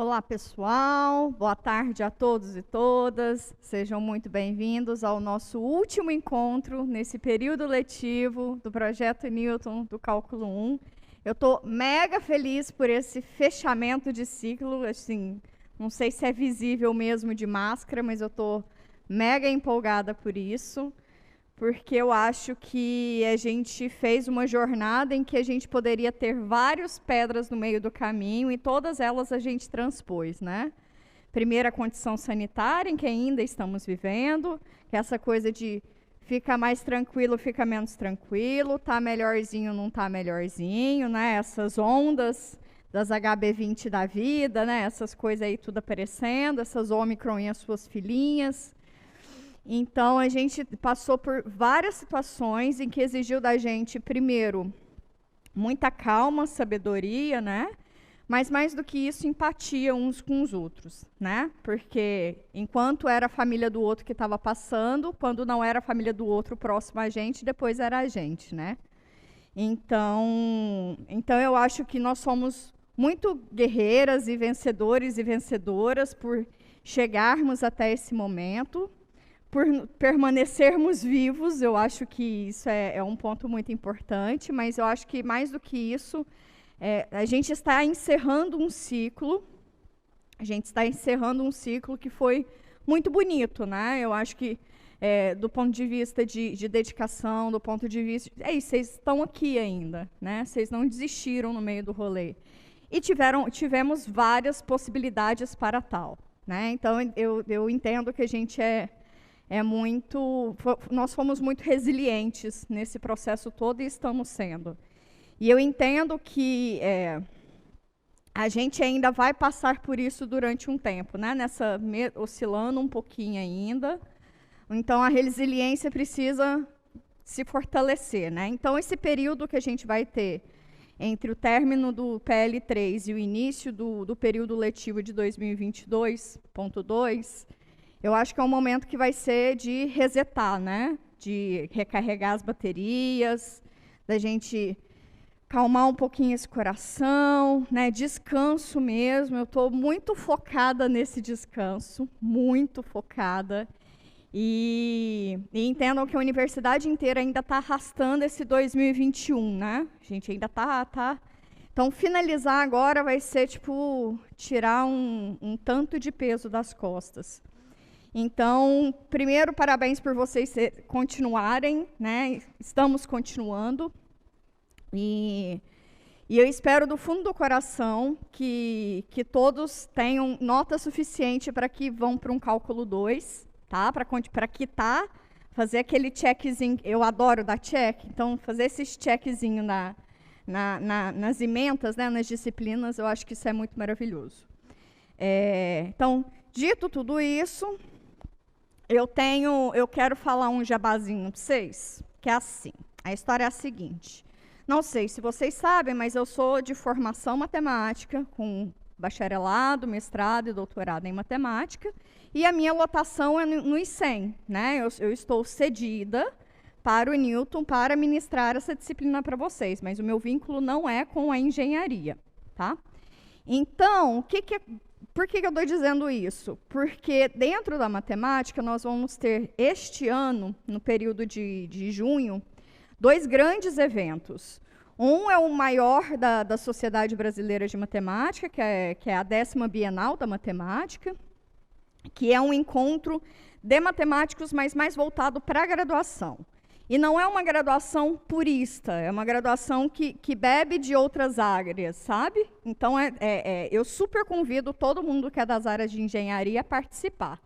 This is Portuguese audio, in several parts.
Olá, pessoal. Boa tarde a todos e todas. Sejam muito bem-vindos ao nosso último encontro nesse período letivo do Projeto Newton do Cálculo 1. Eu estou mega feliz por esse fechamento de ciclo. Assim, não sei se é visível mesmo de máscara, mas eu estou mega empolgada por isso, porque eu acho que a gente fez uma jornada em que a gente poderia ter várias pedras no meio do caminho e todas elas a gente transpôs, né? Primeiro, a condição sanitária em que ainda estamos vivendo, que é essa coisa de fica mais tranquilo, fica menos tranquilo, tá melhorzinho, não tá melhorzinho, né? Essas ondas das HB20 da vida, né? Essas coisas aí tudo aparecendo, essas Ômicron e as suas filhinhas. Então, a gente passou por várias situações em que exigiu da gente, primeiro, muita calma, sabedoria, né? Mas, mais do que isso, empatia uns com os outros, né? Porque, enquanto era a família do outro que estava passando, quando não era a família do outro próximo a gente, depois era a gente, né? Então eu acho que nós somos muito guerreiras e vencedores e vencedoras por chegarmos até esse momento, por permanecermos vivos. Eu acho que isso é um ponto muito importante, mas eu acho que mais do que isso, a gente está encerrando um ciclo, que foi muito bonito, né? Eu acho que, do ponto de vista de dedicação, do ponto de vista... vocês estão aqui ainda, né? Vocês não desistiram no meio do rolê. E tivemos várias possibilidades para tal, né? Então, eu entendo que a gente nós fomos muito resilientes nesse processo todo e estamos sendo. E eu entendo que a gente ainda vai passar por isso durante um tempo, né? Oscilando um pouquinho ainda. Então, a resiliência precisa se fortalecer, né? Então, esse período que a gente vai ter entre o término do PL3 e o início do período letivo de 2022.2, eu acho que é um momento que vai ser de resetar, né? De recarregar as baterias, da gente calmar um pouquinho esse coração, né? Descanso mesmo. Eu estou muito focada nesse descanso, muito focada. E entendam que a universidade inteira ainda está arrastando esse 2021, né? A gente ainda está. Então, finalizar agora vai ser, tipo, tirar um tanto de peso das costas. Então, primeiro, parabéns por vocês continuarem, né? Estamos continuando. E eu espero do fundo do coração que todos tenham nota suficiente para que vão para um cálculo 2, tá? Para quitar, fazer aquele checkzinho. Eu adoro dar check, então fazer esses checkzinhos nas ementas, né? Nas disciplinas, eu acho que isso é muito maravilhoso. Então, dito tudo isso, eu quero falar um jabazinho para vocês, que é assim. A história é a seguinte. Não sei se vocês sabem, mas eu sou de formação matemática, com bacharelado, mestrado e doutorado em matemática, e a minha lotação é no ICEM, né? Eu estou cedida para o Newton para ministrar essa disciplina para vocês, mas o meu vínculo não é com a engenharia, tá? Então, por que eu estou dizendo isso? Porque dentro da matemática nós vamos ter este ano, no período de junho, 2 grandes eventos. Um é o maior da Sociedade Brasileira de Matemática, que é a 10ª Bienal da Matemática, que é um encontro de matemáticos, mas mais voltado para a graduação. E não é uma graduação purista, é uma graduação que bebe de outras áreas, sabe? Então, eu super convido todo mundo que é das áreas de engenharia a participar.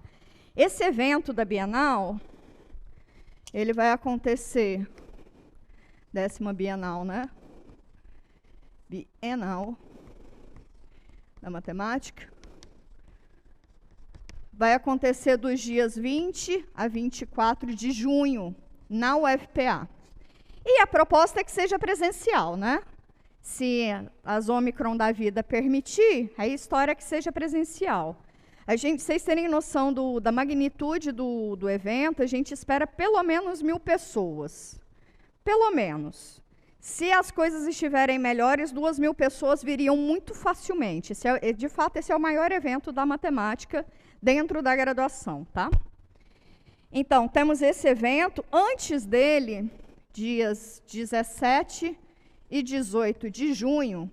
Esse evento da Bienal, ele vai acontecer, 10ª Bienal, né? Bienal da Matemática. Vai acontecer dos dias 20 a 24 de junho, na UFPA. E a proposta é que seja presencial, né? Se as Ômicron da vida permitir, a história é que seja presencial. Vocês terem noção da magnitude do evento, a gente espera pelo menos 1.000 pessoas. Pelo menos. Se as coisas estiverem melhores, 2.000 pessoas viriam muito facilmente. De fato, esse é o maior evento da matemática dentro da graduação, tá? Então, temos esse evento. Antes dele, dias 17 e 18 de junho,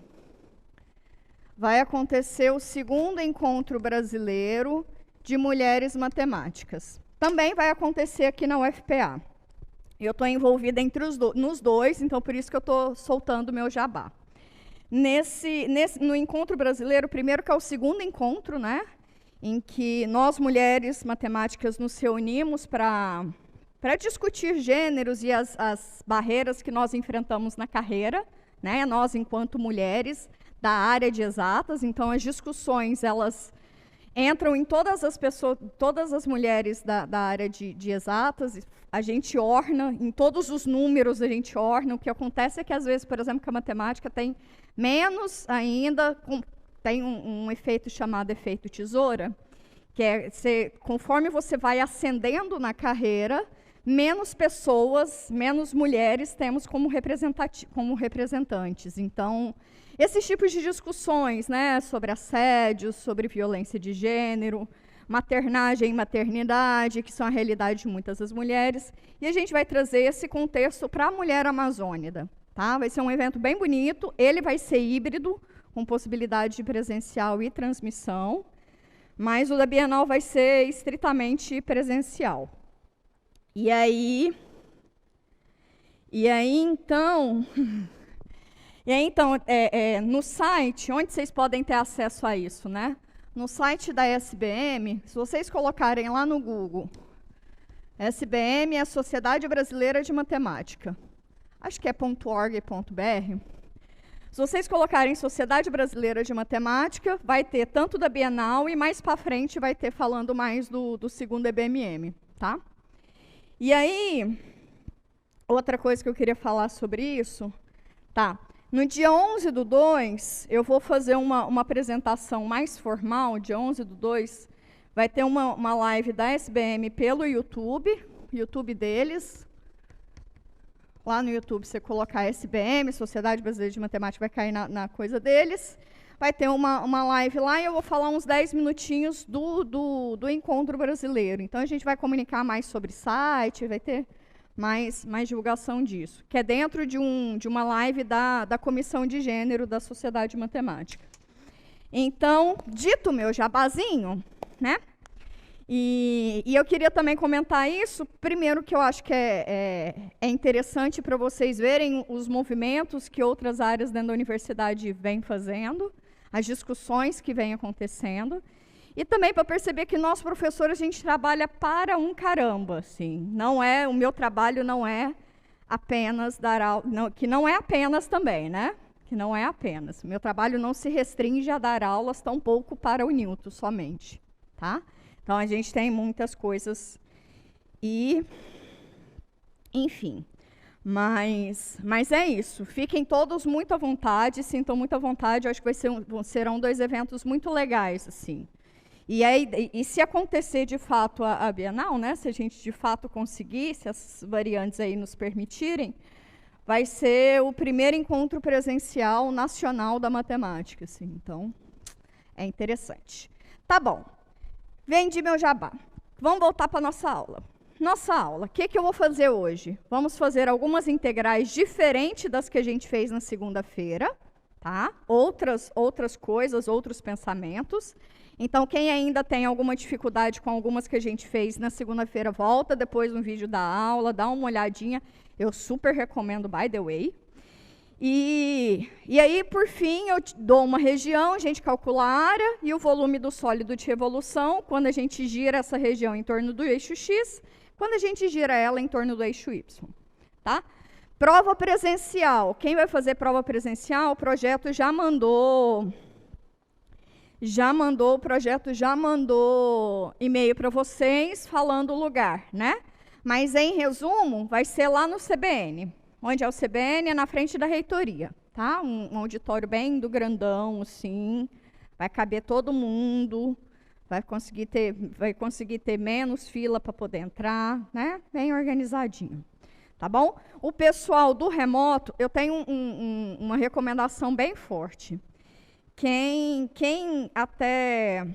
vai acontecer o segundo encontro brasileiro de mulheres matemáticas. Também vai acontecer aqui na UFPA. Eu estou envolvida nos dois, então por isso que eu estou soltando o meu jabá. No encontro brasileiro, primeiro que é o segundo encontro, né, em que nós, mulheres matemáticas, nos reunimos para discutir gêneros e as barreiras que nós enfrentamos na carreira, né, nós enquanto mulheres da área de exatas. Então as discussões, elas entram em todas as pessoas, todas as mulheres da área de exatas. A gente orna, em todos os números a gente orna. O que acontece é que, às vezes, por exemplo, que a matemática tem menos ainda, tem um efeito chamado efeito tesoura, que é, conforme você vai ascendendo na carreira, menos pessoas, menos mulheres temos como representantes. Então, esses tipos de discussões, né, sobre assédio, sobre violência de gênero, maternagem e maternidade, que são a realidade de muitas das mulheres, e a gente vai trazer esse contexto para a mulher amazônida, tá? Vai ser um evento bem bonito, ele vai ser híbrido, com possibilidade de presencial e transmissão, mas o da Bienal vai ser estritamente presencial. E aí então, no site, onde vocês podem ter acesso a isso, né? No site da SBM, se vocês colocarem lá no Google, SBM é a Sociedade Brasileira de Matemática, acho que é .org.br. Se vocês colocarem Sociedade Brasileira de Matemática, vai ter tanto da Bienal e mais para frente vai ter falando mais do segundo EBMM, tá? E aí, outra coisa que eu queria falar sobre isso, tá? No dia 11/2, eu vou fazer uma apresentação mais formal. Dia 11/2, vai ter uma live da SBM pelo YouTube deles. Lá no YouTube, você colocar SBM, Sociedade Brasileira de Matemática, vai cair na coisa deles. Vai ter uma live lá e eu vou falar uns 10 minutinhos do encontro brasileiro. Então, a gente vai comunicar mais sobre site, vai ter mais divulgação disso, que é dentro de uma live da Comissão de Gênero da Sociedade Matemática. Então, dito o meu jabazinho, né? E eu queria também comentar isso, primeiro que eu acho que é interessante para vocês verem os movimentos que outras áreas dentro da universidade vêm fazendo, as discussões que vêm acontecendo, e também para perceber que nós, professores, a gente trabalha para um caramba, assim. O meu trabalho não é apenas dar aula, que não é apenas também, né? Que não é apenas. O meu trabalho não se restringe a dar aulas, tampouco para o Newton somente, tá? Então, a gente tem muitas coisas e, enfim, mas é isso. Fiquem todos muito à vontade, sintam muito à vontade. Eu acho que serão 2 eventos muito legais, assim. E se acontecer de fato a Bienal, né, se a gente de fato conseguir, se as variantes aí nos permitirem, vai ser o primeiro encontro presencial nacional da matemática, assim. Então, é interessante. Tá bom. Vendi meu jabá. Vamos voltar para a nossa aula. Nossa aula, o que eu vou fazer hoje? Vamos fazer algumas integrais diferentes das que a gente fez na segunda-feira, tá? Outras coisas, outros pensamentos. Então, quem ainda tem alguma dificuldade com algumas que a gente fez na segunda-feira, volta depois no vídeo da aula, dá uma olhadinha. Eu super recomendo, by the way. E aí, por fim, eu dou uma região, a gente calcula a área e o volume do sólido de revolução, quando a gente gira essa região em torno do eixo X, quando a gente gira ela em torno do eixo Y. Tá? Prova presencial. Quem vai fazer prova presencial, o projeto já mandou e-mail para vocês falando o lugar, né? Mas, em resumo, vai ser lá no CBN. Onde é o CBN? É na frente da reitoria, tá? Um auditório bem do grandão, assim, vai caber todo mundo, vai conseguir ter menos fila para poder entrar, né? Bem organizadinho. tá bom? O pessoal do remoto, eu tenho uma recomendação bem forte. Quem até,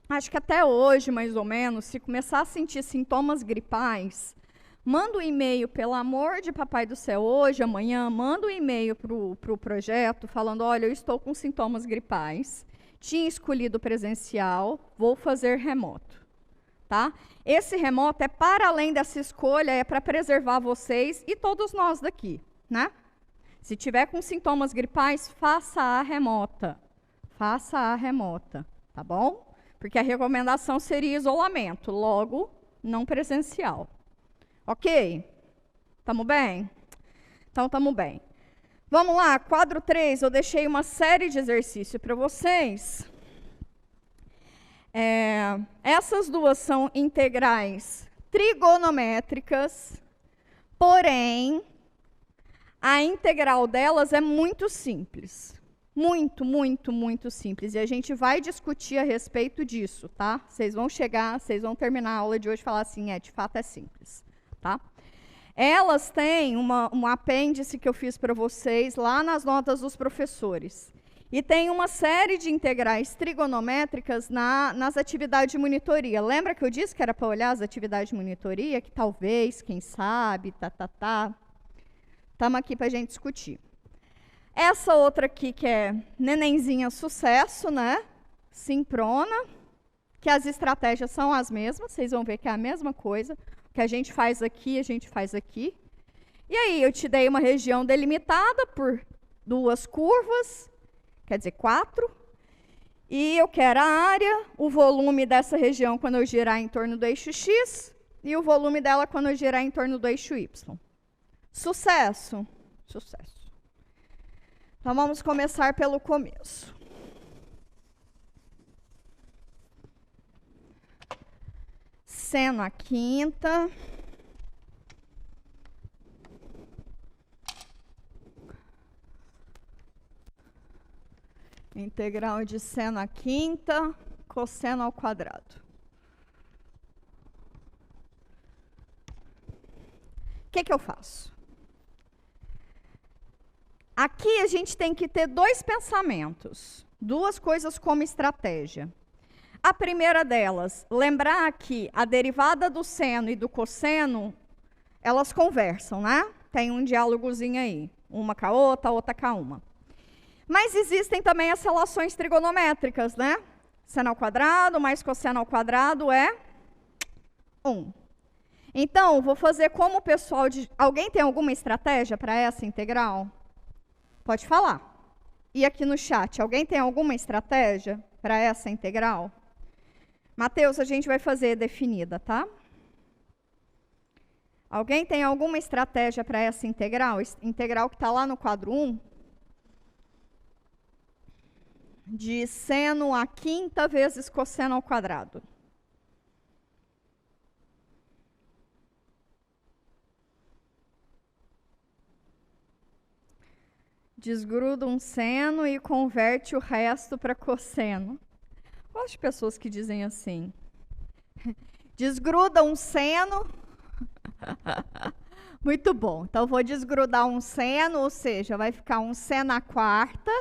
acho que até hoje, mais ou menos, se começar a sentir sintomas gripais, manda um e-mail, pelo amor de Papai do Céu, hoje, amanhã, manda um e-mail para o projeto, falando, olha, eu estou com sintomas gripais, tinha escolhido presencial, vou fazer remoto. Tá? Esse remoto é para além dessa escolha, é para preservar vocês e todos nós daqui, né? Se tiver com sintomas gripais, faça a remota. Faça a remota, tá bom? Porque a recomendação seria isolamento, logo, não presencial. Ok? Tamo bem? Então, tamo bem. Vamos lá, quadro 3, eu deixei uma série de exercícios para vocês. Essas duas são integrais trigonométricas, porém, a integral delas é muito simples. Muito, muito, muito simples. E a gente vai discutir a respeito disso, tá? Vocês vão chegar, vocês vão terminar a aula de hoje e falar assim, de fato é simples, tá? Elas têm um apêndice que eu fiz para vocês lá nas notas dos professores. E tem uma série de integrais trigonométricas nas atividades de monitoria. Lembra que eu disse que era para olhar as atividades de monitoria? Que talvez, quem sabe, Estamos aqui para a gente discutir. Essa outra aqui, que é nenenzinha sucesso, né? Simprona, que as estratégias são as mesmas. Vocês vão ver que é a mesma coisa. O que a gente faz aqui, a gente faz aqui. E aí, eu te dei uma região delimitada por 2 curvas, quer dizer, 4. E eu quero a área, o volume dessa região quando eu girar em torno do eixo X, e o volume dela quando eu girar em torno do eixo Y. Sucesso? Sucesso. Então, vamos começar pelo começo. Seno a quinta. Integral de seno à quinta, cosseno ao quadrado. O que eu faço? Aqui a gente tem que ter 2 pensamentos, 2 coisas como estratégia. A primeira delas, lembrar que a derivada do seno e do cosseno, elas conversam, né? Tem um diálogozinho aí, uma com a outra com uma. Mas existem também as relações trigonométricas, né? Seno ao quadrado mais cosseno ao quadrado é 1. Então, vou fazer como o pessoal de... Alguém tem alguma estratégia para essa integral? Pode falar. E aqui no chat, alguém tem alguma estratégia para essa integral? Mateus, a gente vai fazer definida, tá? Alguém tem alguma estratégia para essa integral? Integral que está lá no quadro 1? De seno à quinta vezes cosseno ao quadrado. Desgruda um seno e converte o resto para cosseno. Gosto de pessoas que dizem assim. Desgruda um seno. Muito bom. Então, vou desgrudar um seno, ou seja, vai ficar um seno à quarta,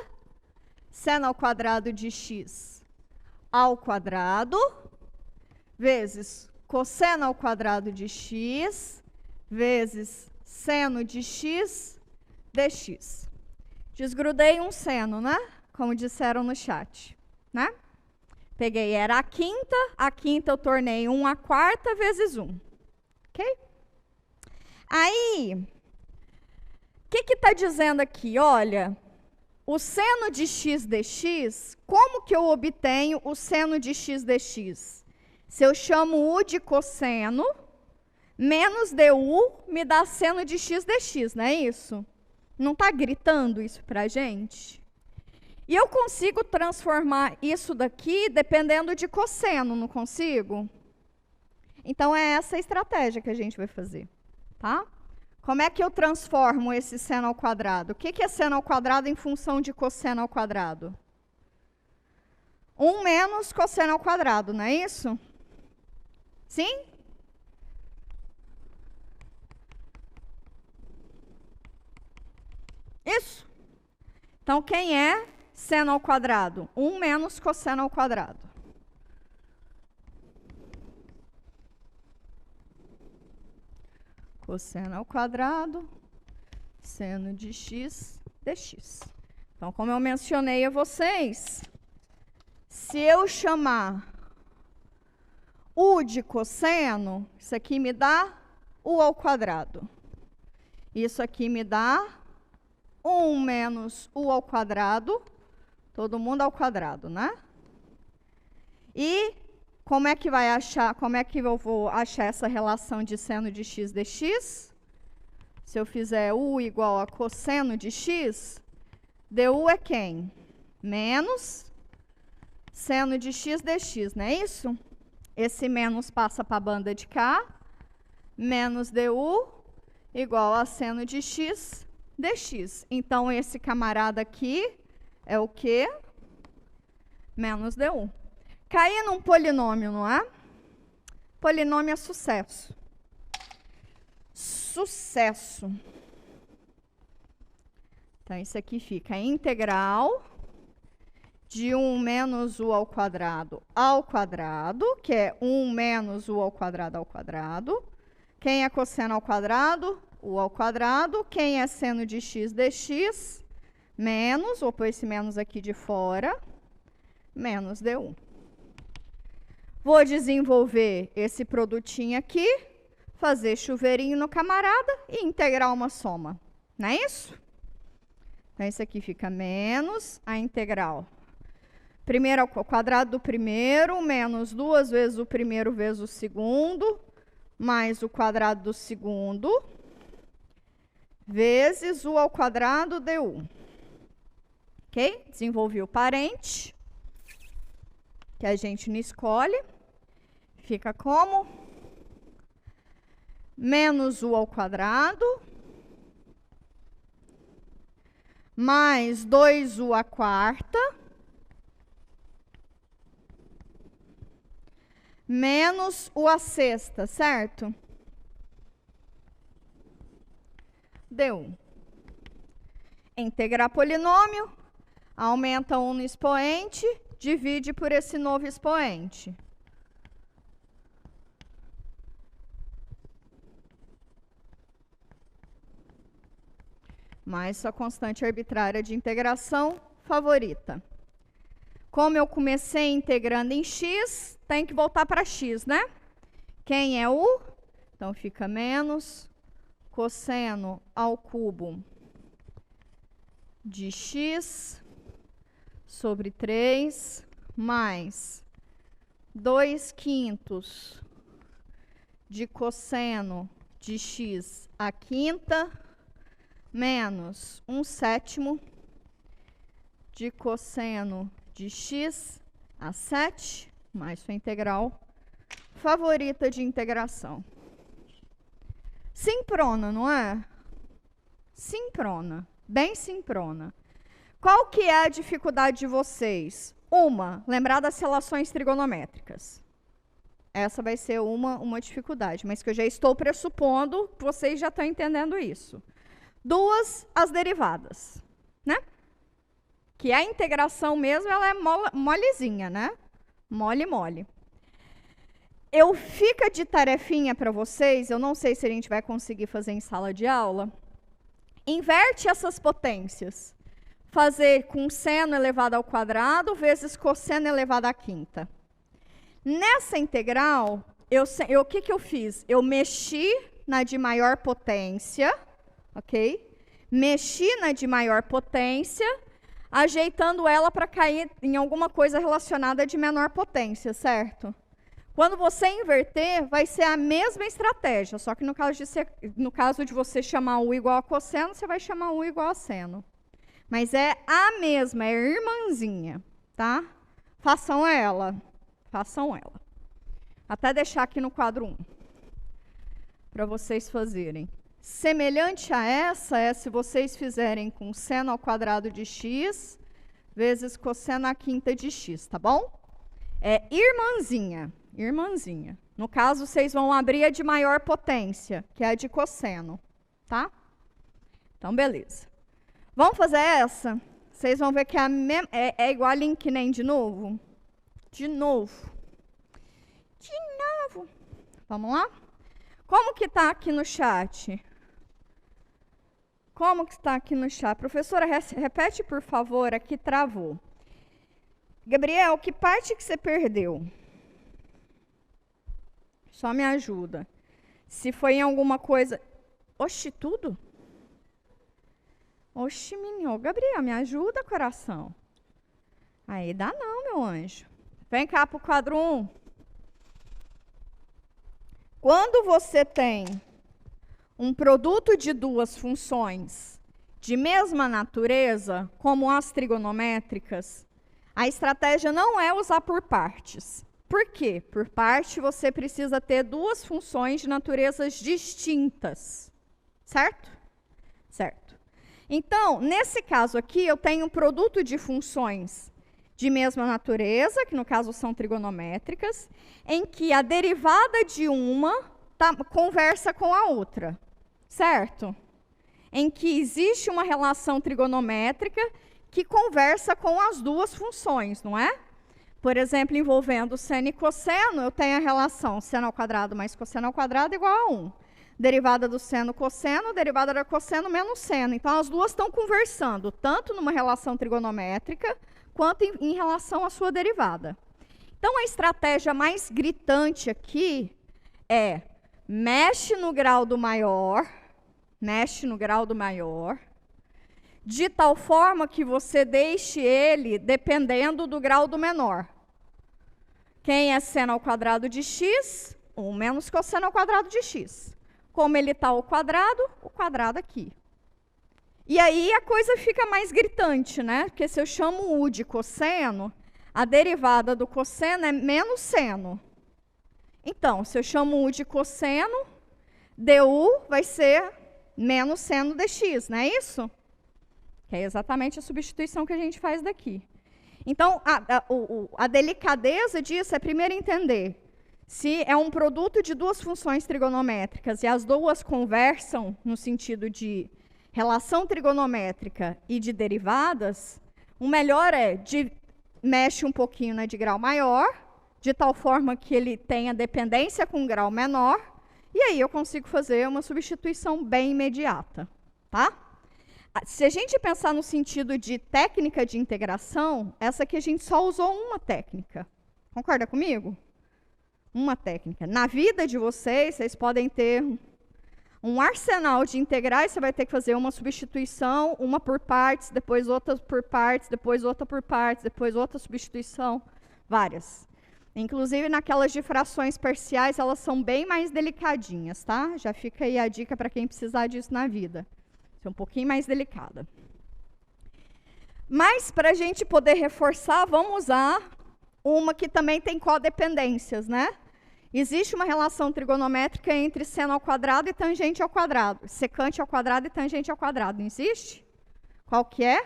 seno ao quadrado de x ao quadrado, vezes cosseno ao quadrado de x, vezes seno de x dx. Desgrudei um seno, né? Como disseram no chat, né? Peguei, era a quinta eu tornei 1 à quarta vezes 1. Ok? Aí, o que está dizendo aqui? Olha, o seno de x dx, como que eu obtenho o seno de x dx? Se eu chamo u de cosseno, menos du me dá seno de x dx, não é isso? Não está gritando isso para a gente? E eu consigo transformar isso daqui dependendo de cosseno, não consigo? Então, é essa a estratégia que a gente vai fazer, tá? Como é que eu transformo esse seno ao quadrado? O que é seno ao quadrado em função de cosseno ao quadrado? 1 menos cosseno ao quadrado, não é isso? Sim? Isso. Então, quem é seno ao quadrado? 1 menos cosseno ao quadrado. Cosseno ao quadrado, seno de x dx. Então, como eu mencionei a vocês, se eu chamar u de cosseno, isso aqui me dá u ao quadrado. Isso aqui me dá 1 menos u ao quadrado, todo mundo ao quadrado, né? E como é que eu vou achar essa relação de seno de x dx? Se eu fizer u igual a cosseno de x, du é quem? Menos seno de x dx, não é isso? Esse menos passa para a banda de cá, menos du igual a seno de x dx. Então, esse camarada aqui é o quê? Menos du. Caí num polinômio, não é? Polinômio é sucesso. Sucesso. Então, isso aqui fica integral de 1 menos u ao quadrado, que é 1 menos u ao quadrado. Quem é cosseno ao quadrado? U ao quadrado. Quem é seno de x dx? Menos, vou pôr esse menos aqui de fora, menos du. Vou desenvolver esse produtinho aqui, fazer chuveirinho no camarada e integrar uma soma. Não é isso? Então, isso aqui fica menos a integral. Primeiro ao quadrado do primeiro, menos 2 vezes o primeiro vezes o segundo, mais o quadrado do segundo, vezes u ao quadrado du. Ok? Desenvolvi o parente, que a gente não escolhe. Fica como? Menos u ao quadrado, mais 2u à quarta, menos u à sexta, certo? Du. Integrar polinômio, aumenta 1 no expoente, divide por esse novo expoente. Mais sua constante arbitrária de integração favorita. Como eu comecei integrando em x, tem que voltar para x, né? Quem é u? Então, fica menos cosseno ao cubo de x sobre 3, mais 2/5 de cosseno de x à quinta, menos 1/7 de cosseno de x a 7, mais sua integral favorita de integração. Simprona, não é? Simprona, bem simprona. Qual que é a dificuldade de vocês? Lembrar das relações trigonométricas. Essa vai ser uma dificuldade, mas que eu já estou pressupondo que vocês já estão entendendo isso. 2, as derivadas, né? Que a integração mesmo, ela é molezinha, né? Mole. Eu fica de tarefinha para vocês, eu não sei se a gente vai conseguir fazer em sala de aula. Inverte essas potências. Fazer com seno elevado ao quadrado vezes cosseno elevado à quinta. Nessa integral, o que eu fiz? Eu mexi na de maior potência, ok? Mexi na de maior potência, ajeitando ela para cair em alguma coisa relacionada de menor potência, certo? Quando você inverter, vai ser a mesma estratégia, só que no caso de você chamar u igual a cosseno, você vai chamar u igual a seno. Mas é a mesma, é irmãzinha, tá? Façam ela. Até deixar aqui no quadro 1, para vocês fazerem. Semelhante a essa é se vocês fizerem com seno ao quadrado de x vezes cosseno à quinta de x, tá bom? É irmãzinha. No caso, vocês vão abrir a de maior potência, que é a de cosseno, tá? Então, beleza. Vamos fazer essa? Vocês vão ver que é igual a que nem de novo. De novo. Vamos lá? Como que está aqui no chat? Como que está aqui no chat? Professora, repete, por favor, aqui travou. Gabriel, que parte que você perdeu? Só me ajuda. Se foi em alguma coisa... Oxi, tudo? Oxi, menino. Gabriel, me ajuda, coração. Aí dá não, meu anjo. Vem cá para o quadro 1. Quando você tem um produto de duas funções de mesma natureza, como as trigonométricas, a estratégia não é usar por partes. Por quê? Por parte, você precisa ter duas funções de naturezas distintas. Certo? Certo. Então, nesse caso aqui, eu tenho um produto de funções de mesma natureza, que no caso são trigonométricas, em que a derivada de uma conversa com a outra. Certo? Em que existe uma relação trigonométrica que conversa com as duas funções, não é? Por exemplo, envolvendo seno e cosseno, eu tenho a relação seno ao quadrado mais cosseno ao quadrado igual a 1. Derivada do seno, cosseno, derivada da cosseno menos seno. Então, as duas estão conversando, tanto numa relação trigonométrica, quanto em relação à sua derivada. Então, a estratégia mais gritante aqui é mexe no grau do maior, de tal forma que você deixe ele dependendo do grau do menor. Quem é seno ao quadrado de x? 1 menos cosseno ao quadrado de x. Como ele está o quadrado aqui. E aí a coisa fica mais gritante, né? Porque se eu chamo u de cosseno, a derivada do cosseno é menos seno. Então, se eu chamo u de cosseno, du vai ser menos seno dx, não é isso? Que é exatamente a substituição que a gente faz daqui. Então, a delicadeza disso é primeiro entender se é um produto de duas funções trigonométricas e as duas conversam no sentido de relação trigonométrica e de derivadas, o melhor mexe um pouquinho na de grau maior, de tal forma que ele tenha dependência com grau menor, e aí eu consigo fazer uma substituição bem imediata, tá? Se a gente pensar no sentido de técnica de integração, essa aqui a gente só usou uma técnica. Concorda comigo? Uma técnica. Na vida de vocês, vocês podem ter um arsenal de integrais, você vai ter que fazer uma substituição, uma por partes, depois outra por partes, depois outra por partes, depois outra substituição, várias. Inclusive, naquelas de frações parciais, elas são bem mais delicadinhas, tá? Já fica aí a dica para quem precisar disso na vida. É um pouquinho mais delicada. Mas, para a gente poder reforçar, vamos usar uma que também tem codependências, né? Existe uma relação trigonométrica entre seno ao quadrado e tangente ao quadrado. Secante ao quadrado e tangente ao quadrado. Não existe? Qual que é?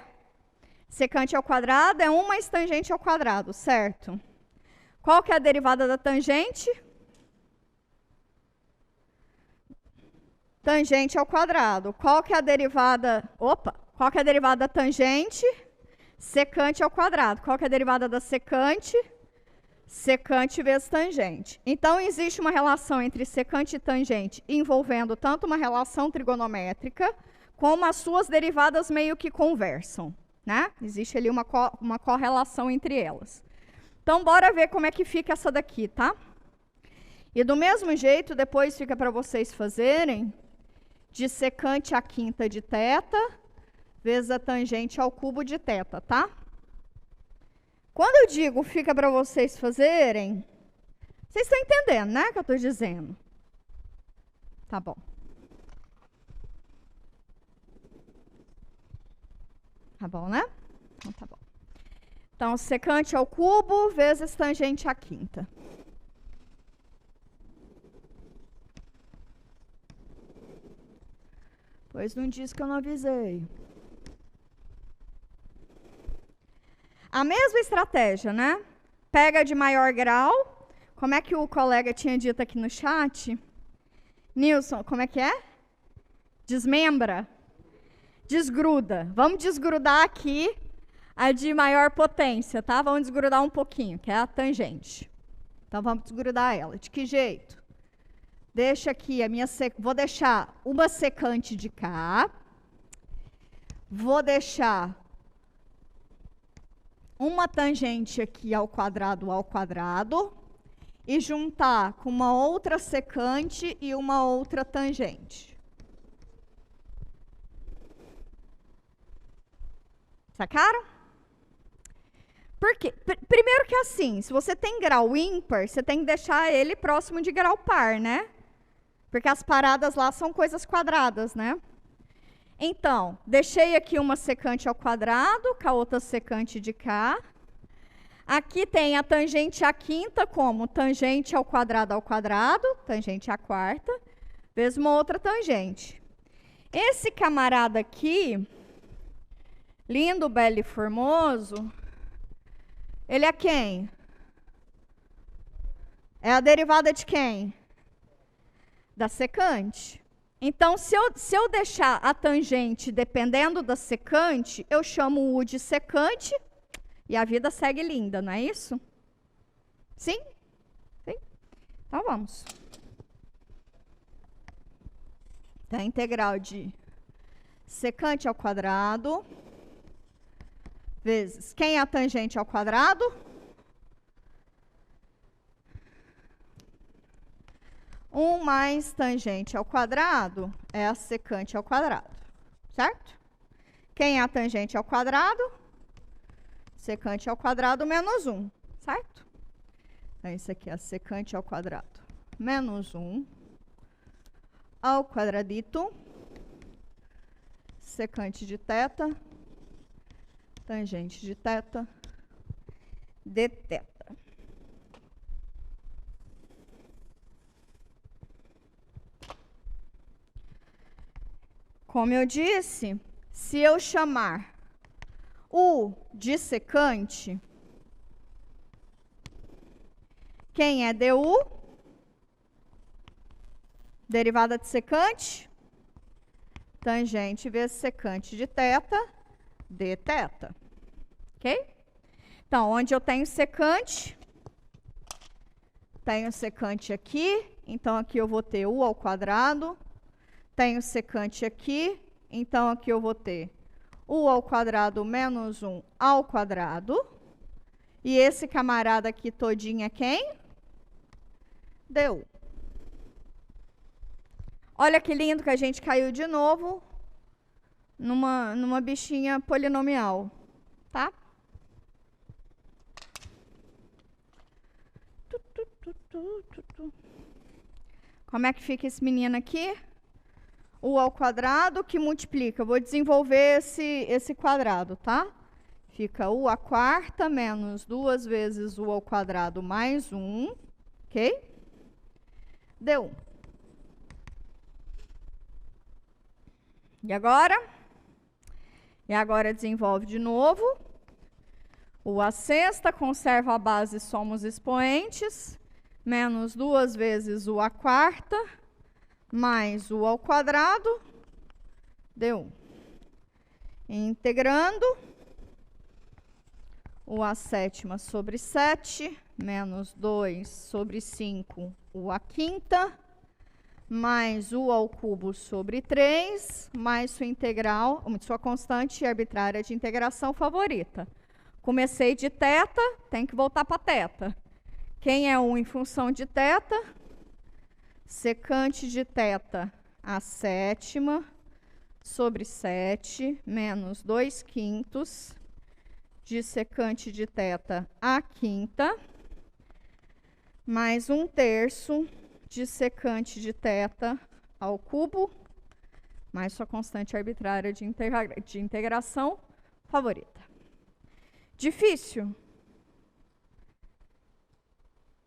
Secante ao quadrado é 1 mais tangente ao quadrado, certo? Qual que é a derivada da tangente? Tangente ao quadrado. Qual que é a derivada... Qual que é a derivada da tangente? Secante ao quadrado. Qual que é a derivada da secante? Secante vezes tangente. Então, existe uma relação entre secante e tangente envolvendo tanto uma relação trigonométrica, como as suas derivadas meio que conversam, né? Existe ali uma correlação entre elas. Então, bora ver como é que fica essa daqui, tá? E do mesmo jeito, depois fica para vocês fazerem de secante à quinta de θ, vezes a tangente ao cubo de θ, tá? Quando eu digo fica para vocês fazerem, vocês estão entendendo, né, o que eu estou dizendo? Tá bom. Tá bom, né? Então, tá bom. Então, secante ao cubo vezes tangente à quinta. Pois não disse que eu não avisei. A mesma estratégia, né? Pega de maior grau. Como é que o colega tinha dito aqui no chat? Nilson, como é que é? Desmembra. desgruda. Vamos desgrudar aqui a de maior potência, tá? Vamos desgrudar um pouquinho, que é a tangente. Então, vamos desgrudar ela. De que jeito? Deixa aqui a minha... Vou deixar uma secante de cá. Vou deixar uma tangente aqui ao quadrado, e juntar com uma outra secante e uma outra tangente. Sacaram? Por quê? Primeiro que assim, se você tem grau ímpar, você tem que deixar ele próximo de grau par, né? Porque as paradas lá são coisas quadradas, né? Então, deixei aqui uma secante ao quadrado, com a outra secante de cá. Aqui tem a tangente à quinta, como tangente ao quadrado, tangente à quarta, vezes uma outra tangente. Esse camarada aqui, lindo, belo e formoso, ele é quem? É a derivada de quem? Da secante. Então, se eu deixar a tangente dependendo da secante, eu chamo U de secante e a vida segue linda, não é isso? Sim? Sim? Então, vamos. Então, a integral de secante ao quadrado vezes quem é a tangente ao quadrado? 1 mais tangente ao quadrado é a secante ao quadrado, certo? Quem é a tangente ao quadrado? Secante ao quadrado menos 1, certo? Então, isso aqui é a secante ao quadrado menos 1 ao quadradito, secante de θ, tangente de θ, dθ. Como eu disse, se eu chamar U de secante, quem é du? Derivada de secante, tangente vezes secante de θ, dθ. Ok? Então, onde eu tenho secante aqui, então aqui eu vou ter U ao quadrado. Tenho secante aqui, então aqui eu vou ter U ao quadrado menos 1 ao quadrado. E esse camarada aqui todinho é quem? du. Olha que lindo que a gente caiu de novo numa bichinha polinomial, tá? Como é que fica esse menino aqui? U ao quadrado que multiplica. Eu vou desenvolver esse quadrado, tá? Fica U à quarta menos 2 vezes U ao quadrado mais 1, ok? Deu 1. E agora? E agora desenvolve de novo. U à sexta, conserva a base, somos expoentes, menos 2 vezes U à quarta, mais U ao quadrado, deu 1. Integrando, U à sétima sobre 7, menos 2 sobre 5, U à quinta, mais U ao cubo sobre 3, mais sua integral, sua constante arbitrária de integração favorita. Comecei de θ, tem que voltar para θ. Quem é 1 em função de θ? Secante de θ à sétima sobre 7, menos 2 quintos de secante de θ à quinta, mais 1 terço de secante de θ ao cubo, mais sua constante arbitrária de integração favorita. Difícil?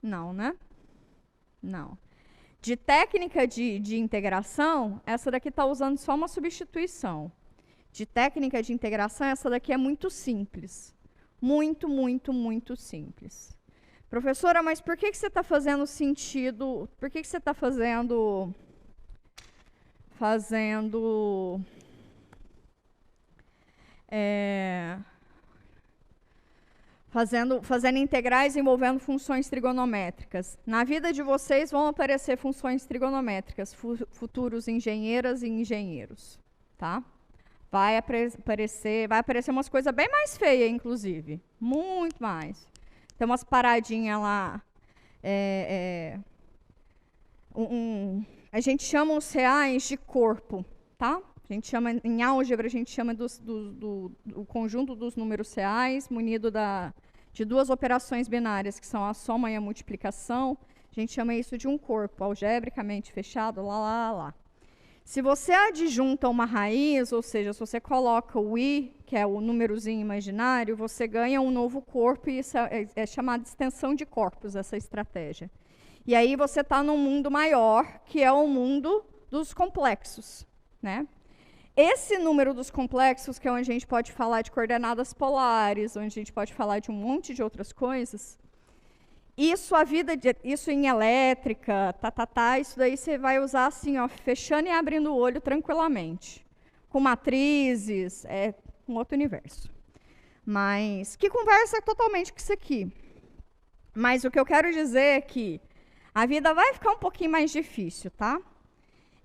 Não, né? Não. De técnica de integração, essa daqui está usando só uma substituição. De técnica de integração, essa daqui é muito simples. Muito, muito, muito simples. Professora, mas por que você está fazendo sentido? Por que você está fazendo fazendo integrais envolvendo funções trigonométricas. Na vida de vocês vão aparecer funções trigonométricas, futuros engenheiras e engenheiros, tá? Vai aparecer umas coisas bem mais feias, inclusive. Muito mais. Tem umas paradinhas lá. A gente chama os reais de corpo, tá? A gente chama, em álgebra, a gente chama do conjunto dos números reais, munido de duas operações binárias, que são a soma e a multiplicação. A gente chama isso de um corpo, algebricamente fechado, lá. Se você adjunta uma raiz, ou seja, se você coloca o i, que é o númerozinho imaginário, você ganha um novo corpo, e isso é chamado de extensão de corpos, essa estratégia. E aí você está num mundo maior, que é o mundo dos complexos, né? Esse número dos complexos, que é onde a gente pode falar de coordenadas polares, onde a gente pode falar de um monte de outras coisas, isso em elétrica, isso daí você vai usar assim, ó, fechando e abrindo o olho tranquilamente. Com matrizes, é um outro universo. Mas, que conversa totalmente com isso aqui. Mas o que eu quero dizer é que a vida vai ficar um pouquinho mais difícil, tá?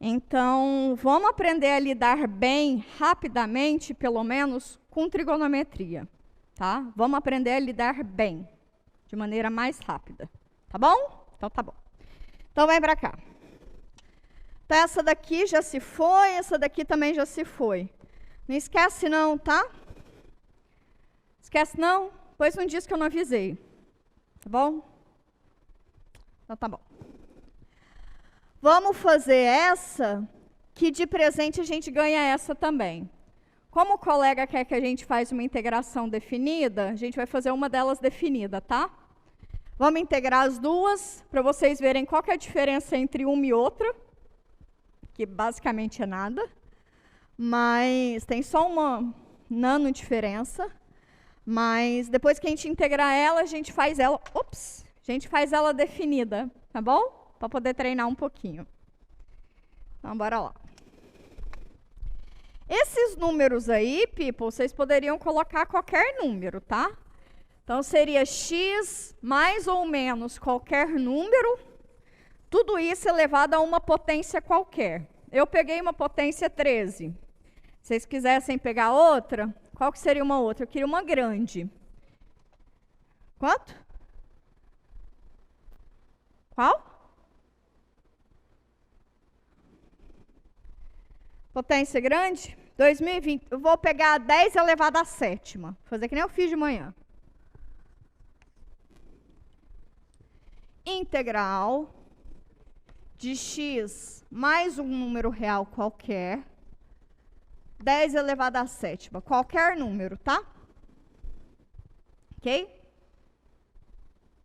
Então, vamos aprender a lidar bem, rapidamente, pelo menos, com trigonometria, tá? Vamos aprender a lidar bem, de maneira mais rápida, tá bom? Então, tá bom. Então, vem para cá. Então, essa daqui já se foi, essa daqui também já se foi. Não esquece não, tá? Esquece não? Pois não disse que eu não avisei, tá bom? Então, tá bom. Vamos fazer essa, que de presente a gente ganha essa também. Como o colega quer que a gente faça uma integração definida, a gente vai fazer uma delas definida, tá? Vamos integrar as duas, para vocês verem qual que é a diferença entre uma e outra, que basicamente é nada, mas tem só uma nano diferença, mas depois que a gente integrar ela, a gente faz ela definida, tá bom? Para poder treinar um pouquinho. Então, bora lá. Esses números aí, people, vocês poderiam colocar qualquer número, tá? Então, seria x mais ou menos qualquer número, tudo isso elevado a uma potência qualquer. Eu peguei uma potência 13. Se vocês quisessem pegar outra, qual que seria uma outra? Eu queria uma grande. Quanto? Qual? Potência grande? 2020. Eu vou pegar 10 elevado à sétima. Vou fazer que nem eu fiz de manhã. Integral de x mais um número real qualquer. 10 elevado à sétima. Qualquer número, tá? Ok?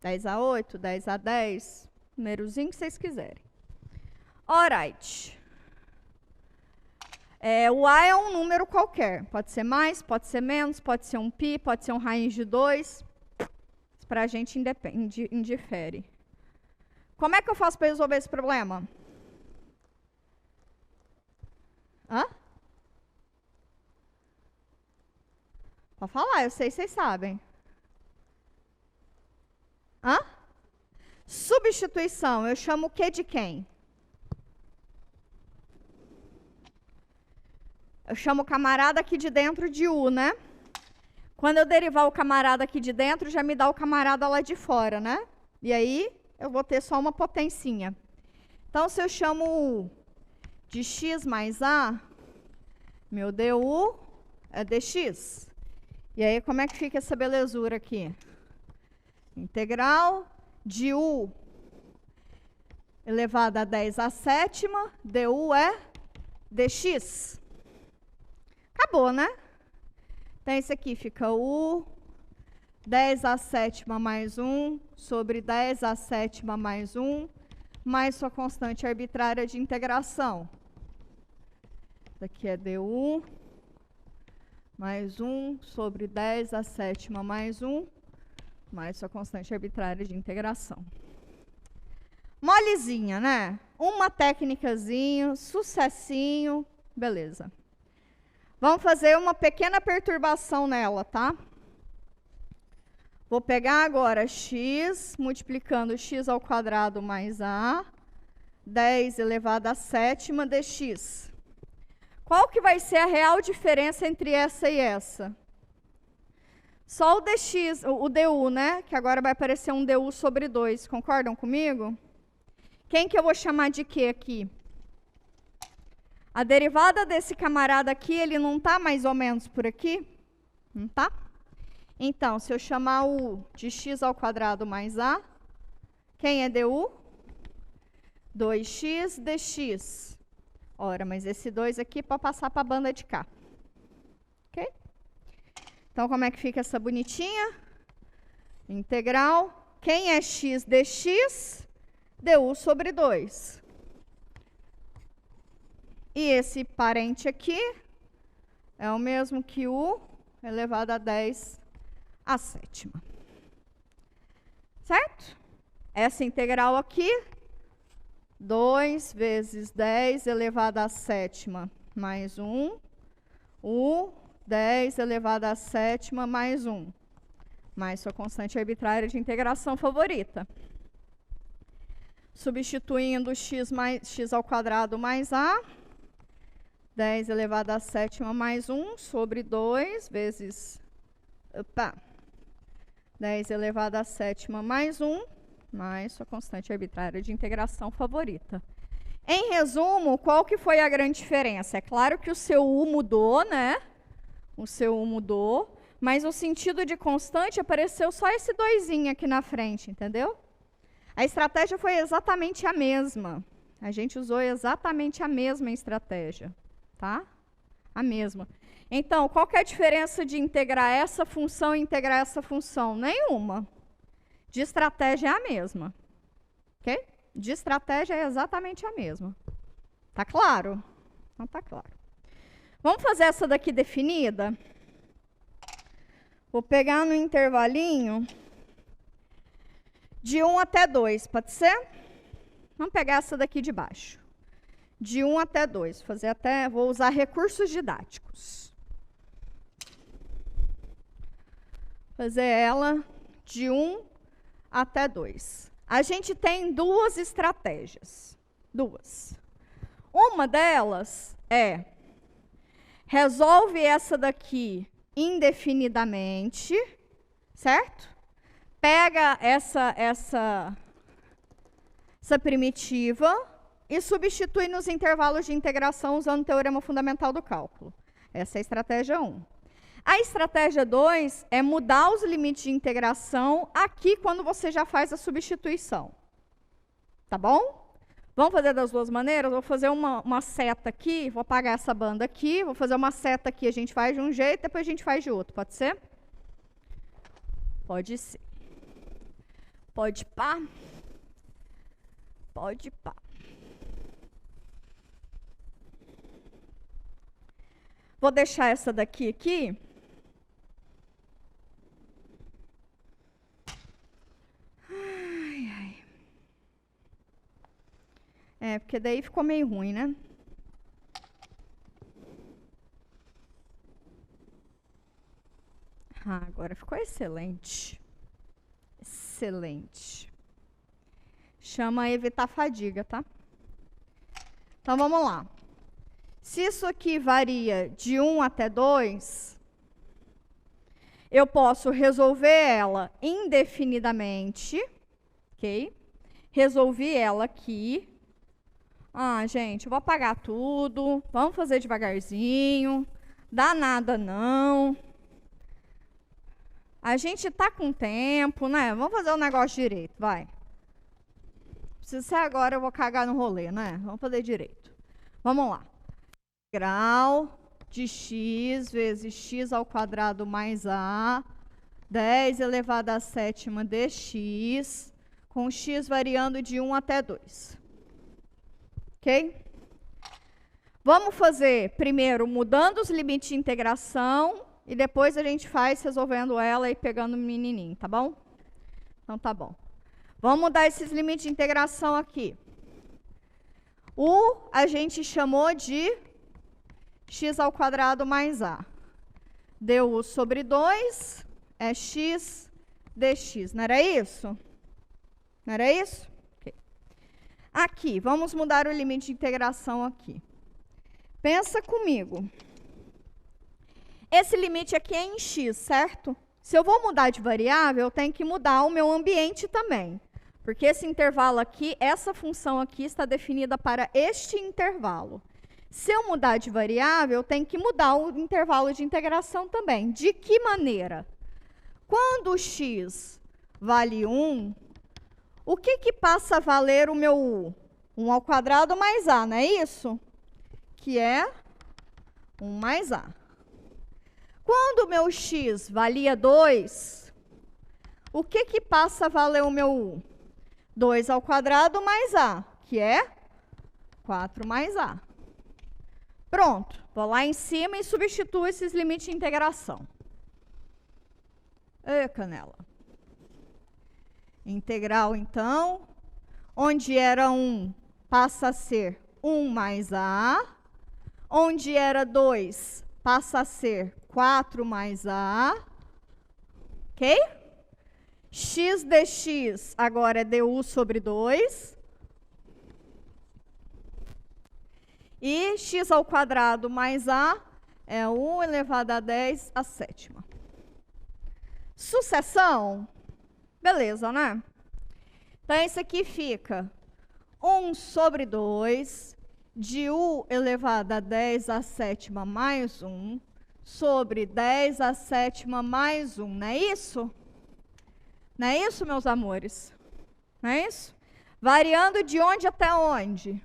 10 a 8, 10 a 10. Númerozinho que vocês quiserem. Alright. O A é um número qualquer. Pode ser mais, pode ser menos, pode ser um π, pode ser um raiz de 2. Para a gente indifere. Como é que eu faço para resolver esse problema? Hã? Pode falar, eu sei, vocês sabem. Hã? Substituição, eu chamo o que de quem? Eu chamo o camarada aqui de dentro de U, né? Quando eu derivar o camarada aqui de dentro, já me dá o camarada lá de fora, né? E aí, eu vou ter só uma potencinha. Então, se eu chamo U de x mais A, meu du é dx. E aí, como é que fica essa belezura aqui? Integral de U elevado a 10 à sétima, du é dx. Acabou, né? Então, isso aqui fica U 10 à sétima mais 1 sobre 10 à sétima mais 1, mais sua constante arbitrária de integração. Isso aqui é du mais 1 sobre 10 à sétima mais 1, mais sua constante arbitrária de integração. Molezinha, né? Uma técnicazinha, sucessinho, beleza. Vamos fazer uma pequena perturbação nela, tá? Vou pegar agora x, multiplicando x ao quadrado mais a, 10 elevado à sétima dx. Qual que vai ser a real diferença entre essa e essa? Só o dx, o du, né? Que agora vai aparecer um du sobre 2. Concordam comigo? Quem que eu vou chamar de quê aqui? A derivada desse camarada aqui, ele não está mais ou menos por aqui? Não está? Então, se eu chamar u de x ao quadrado mais a, quem é du? 2x dx. Ora, mas esse 2 aqui para passar para a banda de cá. Ok? Então, como é que fica essa bonitinha? Integral. Quem é x dx? Du sobre 2. E esse parente aqui é o mesmo que u elevado a 10 à sétima. Certo? Essa integral aqui, 2 vezes 10 elevado à sétima mais 1, u 10 elevado à sétima mais 1, mais sua constante arbitrária de integração favorita. Substituindo x ao quadrado mais a, 10 elevado à sétima mais 1 sobre 2 vezes 10 elevado à sétima mais 1, mais sua constante arbitrária de integração favorita. Em resumo, qual que foi a grande diferença? É claro que o seu u mudou, né? O seu u mudou, mas o sentido de constante apareceu só esse doisinho aqui na frente, entendeu? A estratégia foi exatamente a mesma. A gente usou exatamente a mesma estratégia. Tá? A mesma. Então, qual que é a diferença de integrar essa função e integrar essa função? Nenhuma. De estratégia é a mesma. Ok? De estratégia é exatamente a mesma. Tá claro? Não tá claro. Vamos fazer essa daqui definida? Vou pegar no intervalinho de 1 até 2, pode ser? Vamos pegar essa daqui de baixo. De 1 até 2, vou usar recursos didáticos. Fazer ela de 1 até 2. A gente tem duas estratégias. Duas. Uma delas é, resolve essa daqui indefinidamente, certo? Pega essa primitiva e substitui nos intervalos de integração usando o teorema fundamental do cálculo. Essa é a estratégia 1. A estratégia 2 é mudar os limites de integração aqui quando você já faz a substituição. Tá bom? Vamos fazer das duas maneiras? Vou fazer uma seta aqui, vou apagar essa banda aqui, vou fazer uma seta aqui, a gente faz de um jeito, depois a gente faz de outro. Pode ser? Pode ser. Pode pá. Pode pá. Vou deixar essa daqui aqui. Ai, ai. É, porque daí ficou meio ruim, né? Ah, agora ficou excelente. Excelente. Chama evitar fadiga, tá? Então, vamos lá. Se isso aqui varia de 1 até 2, eu posso resolver ela indefinidamente, ok? Resolvi ela aqui. Ah, gente, eu vou apagar tudo. Vamos fazer devagarzinho. Dá nada, não. A gente tá com tempo, né? Vamos fazer o negócio direito, vai. Se ser agora, eu vou cagar no rolê, né? Vamos fazer direito. Vamos lá. Integral de x vezes x ao quadrado mais a, 10 elevado à sétima dx, com x variando de 1 até 2. Ok? Vamos fazer primeiro mudando os limites de integração e depois a gente faz resolvendo ela e pegando o menininho, tá bom? Então tá bom. Vamos mudar esses limites de integração aqui. A gente chamou de x ao quadrado mais a. du sobre 2 é x dx. Não era isso? Não era isso? Okay. Aqui, vamos mudar o limite de integração aqui. Pensa comigo. Esse limite aqui é em x, certo? Se eu vou mudar de variável, eu tenho que mudar o meu ambiente também. Porque esse intervalo aqui, essa função aqui está definida para este intervalo. Se eu mudar de variável, eu tenho que mudar o intervalo de integração também. De que maneira? Quando x vale 1, o que passa a valer o meu u? 1 ao quadrado mais a, não é isso? Que é 1 mais a. Quando o meu x valia 2, o que passa a valer o meu u? 2 ao quadrado mais a, que é 4 mais a. Pronto, vou lá em cima e substituo esses limites de integração. Canela. Integral, então, onde era 1, passa a ser 1 mais a. Onde era 2, passa a ser 4 mais a. Ok? X dx agora é du sobre 2. E x ao quadrado mais a é 1 elevado a 10 a sétima. Sucessão? Beleza, né? Então, isso aqui fica 1 sobre 2 de u elevado a 10 a sétima mais 1 sobre 10 a sétima mais 1. Não é isso? Não é isso, meus amores? Não é isso? Variando de onde até onde?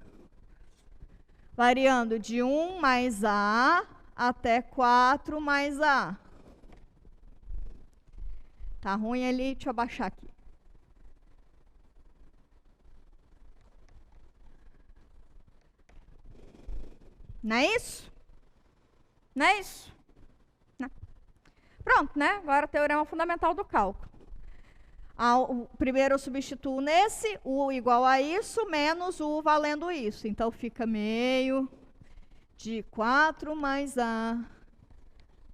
Variando de 1 mais a até 4 mais a. Tá ruim ali? Deixa eu abaixar aqui. Não é isso? Não é isso? Não. Pronto, né? Agora, teorema fundamental do cálculo. Primeiro eu substituo nesse, u igual a isso, menos u valendo isso. Então, fica meio de 4 mais a,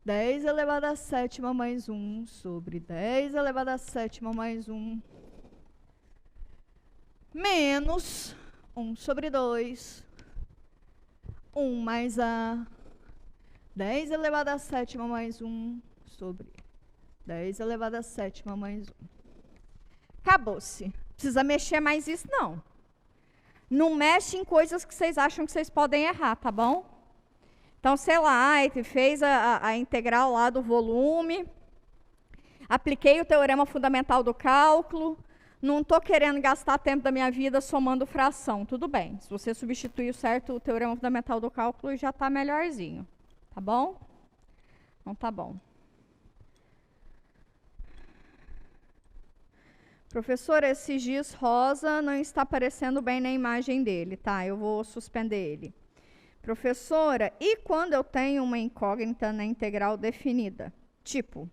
10 elevado a sétima mais 1, sobre 10 elevado a sétima mais 1, menos 1 sobre 2, 1 mais a, 10 elevado a sétima mais 1, sobre 10 elevado a sétima mais 1. Acabou-se. Precisa mexer mais isso, não. Não mexe em coisas que vocês acham que vocês podem errar, tá bom? Então, sei lá, fez a integral lá do volume, apliquei o teorema fundamental do cálculo, não estou querendo gastar tempo da minha vida somando fração. Tudo bem, se você substituir certo o teorema fundamental do cálculo, já está melhorzinho. Tá bom? Então, tá bom. Professor, esse giz rosa não está aparecendo bem na imagem dele, tá? Eu vou suspender ele. Professora, e quando eu tenho uma incógnita na integral definida? Tipo,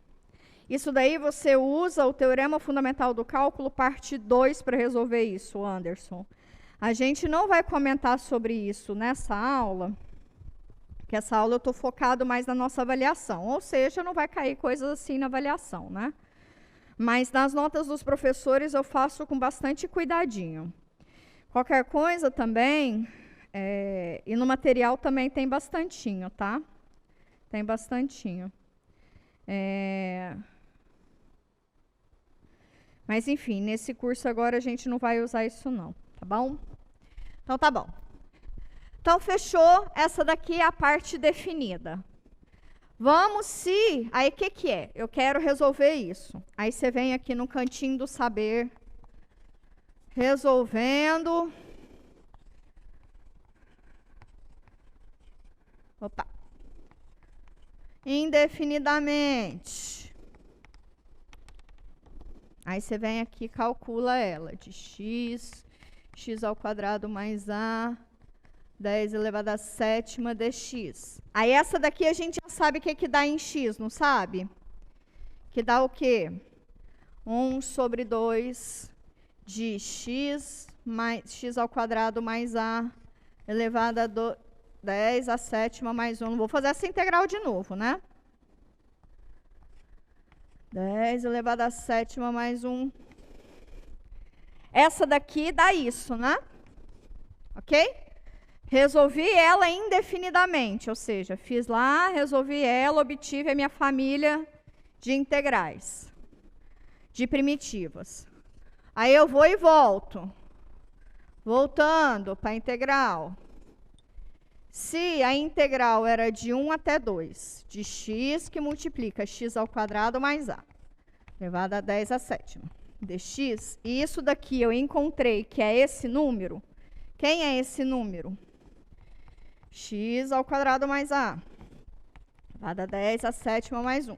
isso daí você usa o teorema fundamental do cálculo, parte 2, para resolver isso, Anderson. A gente não vai comentar sobre isso nessa aula, porque essa aula eu estou focado mais na nossa avaliação, ou seja, não vai cair coisas assim na avaliação, né? Mas nas notas dos professores eu faço com bastante cuidadinho. Qualquer coisa também, e no material também tem bastantinho, tá? Tem bastantinho. Mas enfim, nesse curso agora a gente não vai usar isso não, tá bom? Então tá bom. Então fechou, essa daqui é a parte definida. Vamos aí o que é? Eu quero resolver isso. Aí você vem aqui no cantinho do saber, resolvendo. Opa. Indefinidamente. Aí você vem aqui e calcula ela de x ao quadrado mais a, 10 elevado a sétima dx. Aí essa daqui a gente já sabe o que dá em x, não sabe? Que dá o quê? 1 sobre 2 de x ao quadrado mais a elevado a 10 à sétima mais 1. Não vou fazer essa integral de novo, né? 10 elevado à sétima mais 1. Essa daqui dá isso, né? Ok? Resolvi ela indefinidamente, ou seja, fiz lá, resolvi ela, obtive a minha família de integrais, de primitivas. Aí eu vou e volto. Voltando para a integral. Se a integral era de 1 até 2, de x que multiplica x ao quadrado mais a, elevado a 10 à sétima, dx, e isso daqui eu encontrei que é esse número. Quem é esse número? X ao quadrado mais a, elevado a 10 à sétima mais 1.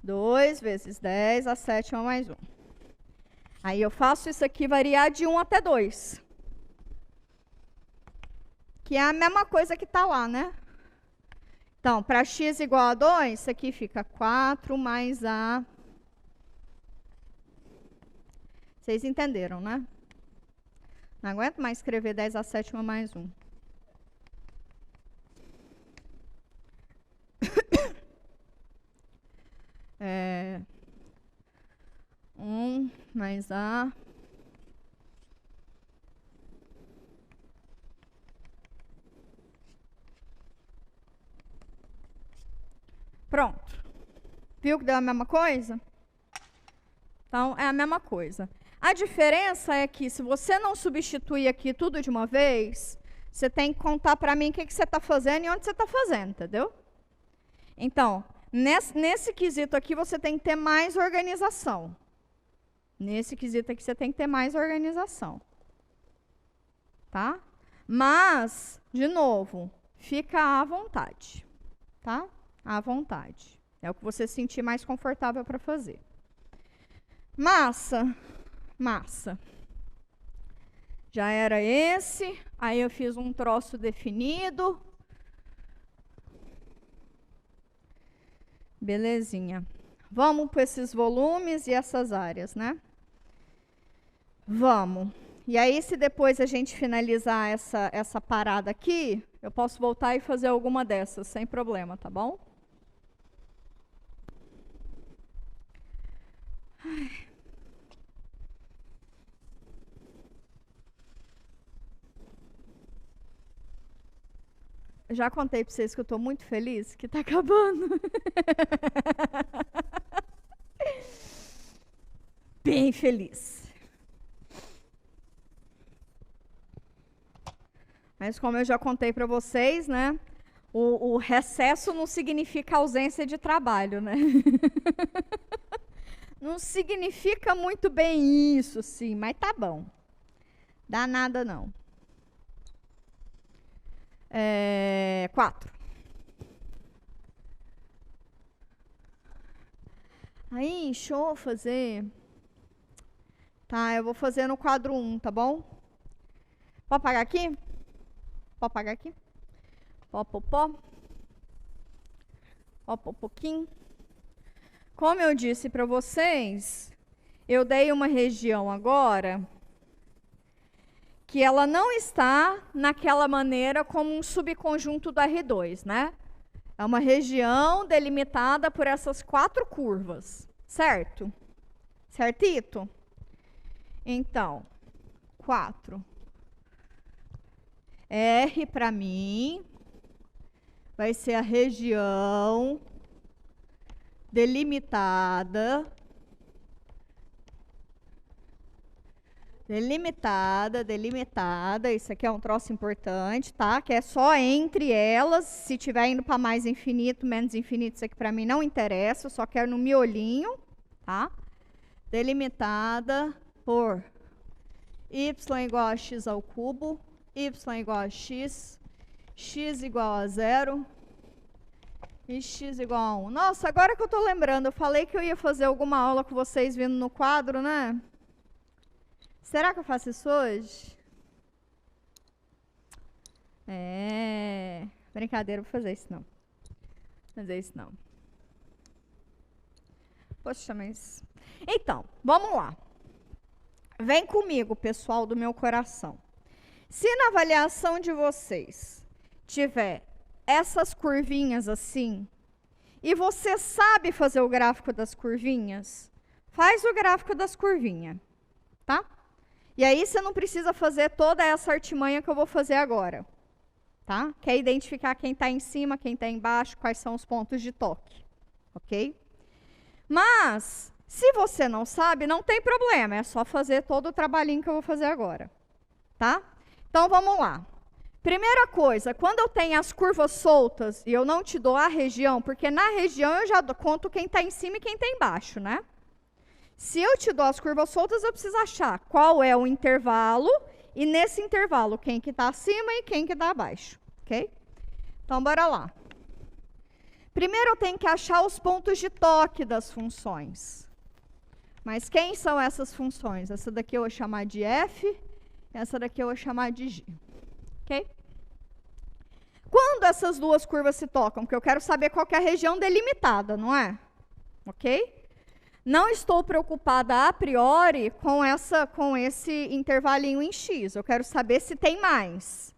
2 vezes 10 à sétima mais 1. Aí eu faço isso aqui variar de 1 até 2. Que é a mesma coisa que está lá, né? Então, para x igual a 2, isso aqui fica 4 mais a... Vocês entenderam, né? Não aguento mais escrever 10 à sétima mais 1. É... 1 mais a... Pronto. Viu que deu a mesma coisa? Então, é a mesma coisa. A diferença é que, se você não substituir aqui tudo de uma vez, você tem que contar para mim o que você está fazendo e onde você está fazendo, entendeu? Então, nesse quesito aqui, você tem que ter mais organização. Nesse quesito aqui, você tem que ter mais organização. Tá? Mas, de novo, fica à vontade. Tá? À vontade. É o que você sentir mais confortável para fazer. Massa. Já era esse. Aí eu fiz um troço definido. Belezinha. Vamos para esses volumes e essas áreas, né? Vamos. E aí, se depois a gente finalizar essa parada aqui, eu posso voltar e fazer alguma dessas, sem problema, tá bom? Eu já contei para vocês que eu estou muito feliz, que está acabando. Bem feliz. Mas como eu já contei para vocês, né? O recesso não significa ausência de trabalho, né? Não significa muito bem isso, sim, mas tá bom. Dá nada, não. 4. Aí, deixa fazer. Tá, eu vou fazer no quadro 1, tá bom? Pode apagar aqui? Pode apagar aqui? Pó. Ó, pouquinho. Como eu disse para vocês, eu dei uma região agora que ela não está naquela maneira como um subconjunto do R2, né? É uma região delimitada por essas 4 curvas, certo? Certito? Então, 4. R para mim vai ser a região delimitada, isso aqui é um troço importante, tá? Que é só entre elas, se tiver indo para mais infinito, menos infinito, isso aqui para mim não interessa, eu só quero no miolinho, tá? Delimitada por y igual a x ao cubo, y igual a x, x igual a 0, e x igual a 1. Nossa, agora que eu tô lembrando, eu falei que eu ia fazer alguma aula com vocês vindo no quadro, né? Será que eu faço isso hoje? Brincadeira, vou fazer isso não. Poxa, mas... Então, vamos lá. Vem comigo, pessoal do meu coração. Se na avaliação de vocês tiver essas curvinhas assim, e você sabe fazer o gráfico das curvinhas, faz o gráfico das curvinhas, tá? E aí você não precisa fazer toda essa artimanha que eu vou fazer agora, tá? Que é identificar quem está em cima, quem está embaixo, quais são os pontos de toque, ok? Mas, se você não sabe, não tem problema, é só fazer todo o trabalhinho que eu vou fazer agora, tá? Então, vamos lá. Primeira coisa, quando eu tenho as curvas soltas e eu não te dou a região, porque na região eu já conto quem está em cima e quem está embaixo, né? Se eu te dou as curvas soltas, eu preciso achar qual é o intervalo e nesse intervalo quem que está acima e quem que está abaixo, ok? Então, bora lá. Primeiro eu tenho que achar os pontos de toque das funções. Mas quem são essas funções? Essa daqui eu vou chamar de f, essa daqui eu vou chamar de g, ok? Quando essas duas curvas se tocam? Porque eu quero saber qual que é a região delimitada, não é? Ok? Não estou preocupada a priori com esse intervalinho em x. Eu quero saber se tem mais.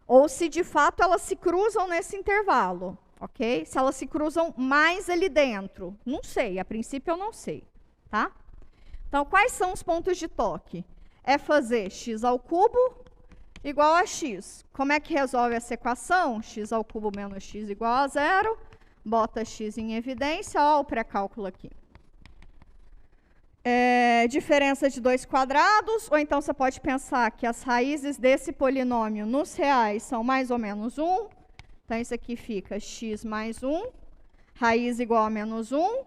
Ou se de fato elas se cruzam nesse intervalo. Ok? Se elas se cruzam mais ali dentro. Não sei, a princípio eu não sei. Tá? Então, quais são os pontos de toque? É fazer x ao cubo igual a x. Como é que resolve essa equação? X ao cubo menos x igual a 0. Bota x em evidência. Ó, o pré-cálculo aqui. Diferença de 2 quadrados, ou então você pode pensar que as raízes desse polinômio nos reais são mais ou menos 1. Então, isso aqui fica x mais 1, raiz igual a menos 1,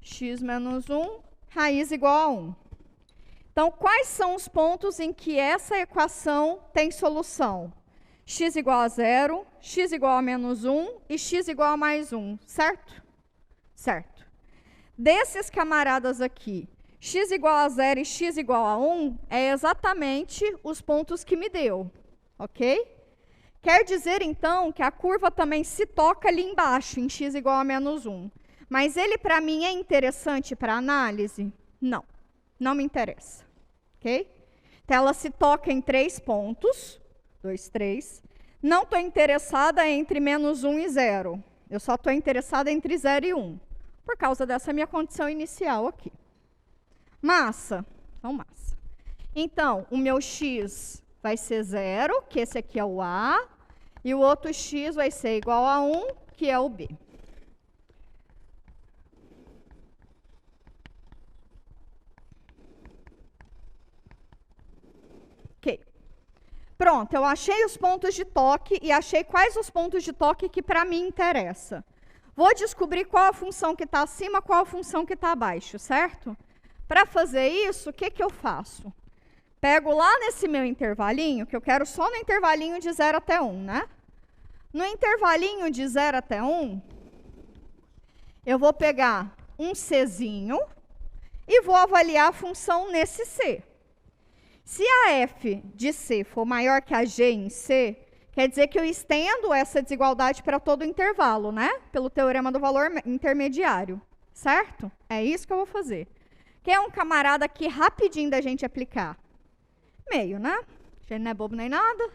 x menos 1, raiz igual a 1. Então, quais são os pontos em que essa equação tem solução? X igual a 0, x igual a menos 1 e x igual a mais 1, certo? Certo. Desses camaradas aqui, x igual a 0 e x igual a 1 é exatamente os pontos que me deu, ok? Quer dizer, então, que a curva também se toca ali embaixo, em x igual a menos 1. Mas ele, para mim, é interessante para análise? Não, não me interessa, ok? Então, ela se toca em 3 pontos, 2, 3. Não estou interessada entre menos 1 e 0. Eu só estou interessada entre 0 e 1. Por causa dessa minha condição inicial aqui. Massa. Então, massa. Então, o meu x vai ser 0, que esse aqui é o A. E o outro x vai ser igual a 1, que é o B. Ok. Pronto, eu achei os pontos de toque e achei quais os pontos de toque que para mim interessa. Vou descobrir qual a função que está acima, qual a função que está abaixo, certo? Para fazer isso, o que eu faço? Pego lá nesse meu intervalinho, que eu quero só no intervalinho de 0 até 1, né? No intervalinho de 0 até 1, eu vou pegar um Czinho e vou avaliar a função nesse C. Se a f de C for maior que a g em C, quer dizer que eu estendo essa desigualdade para todo o intervalo, né? Pelo teorema do valor intermediário, certo? É isso que eu vou fazer. Quem é um camarada aqui rapidinho da gente aplicar? Meio, né? A gente não é bobo nem nada.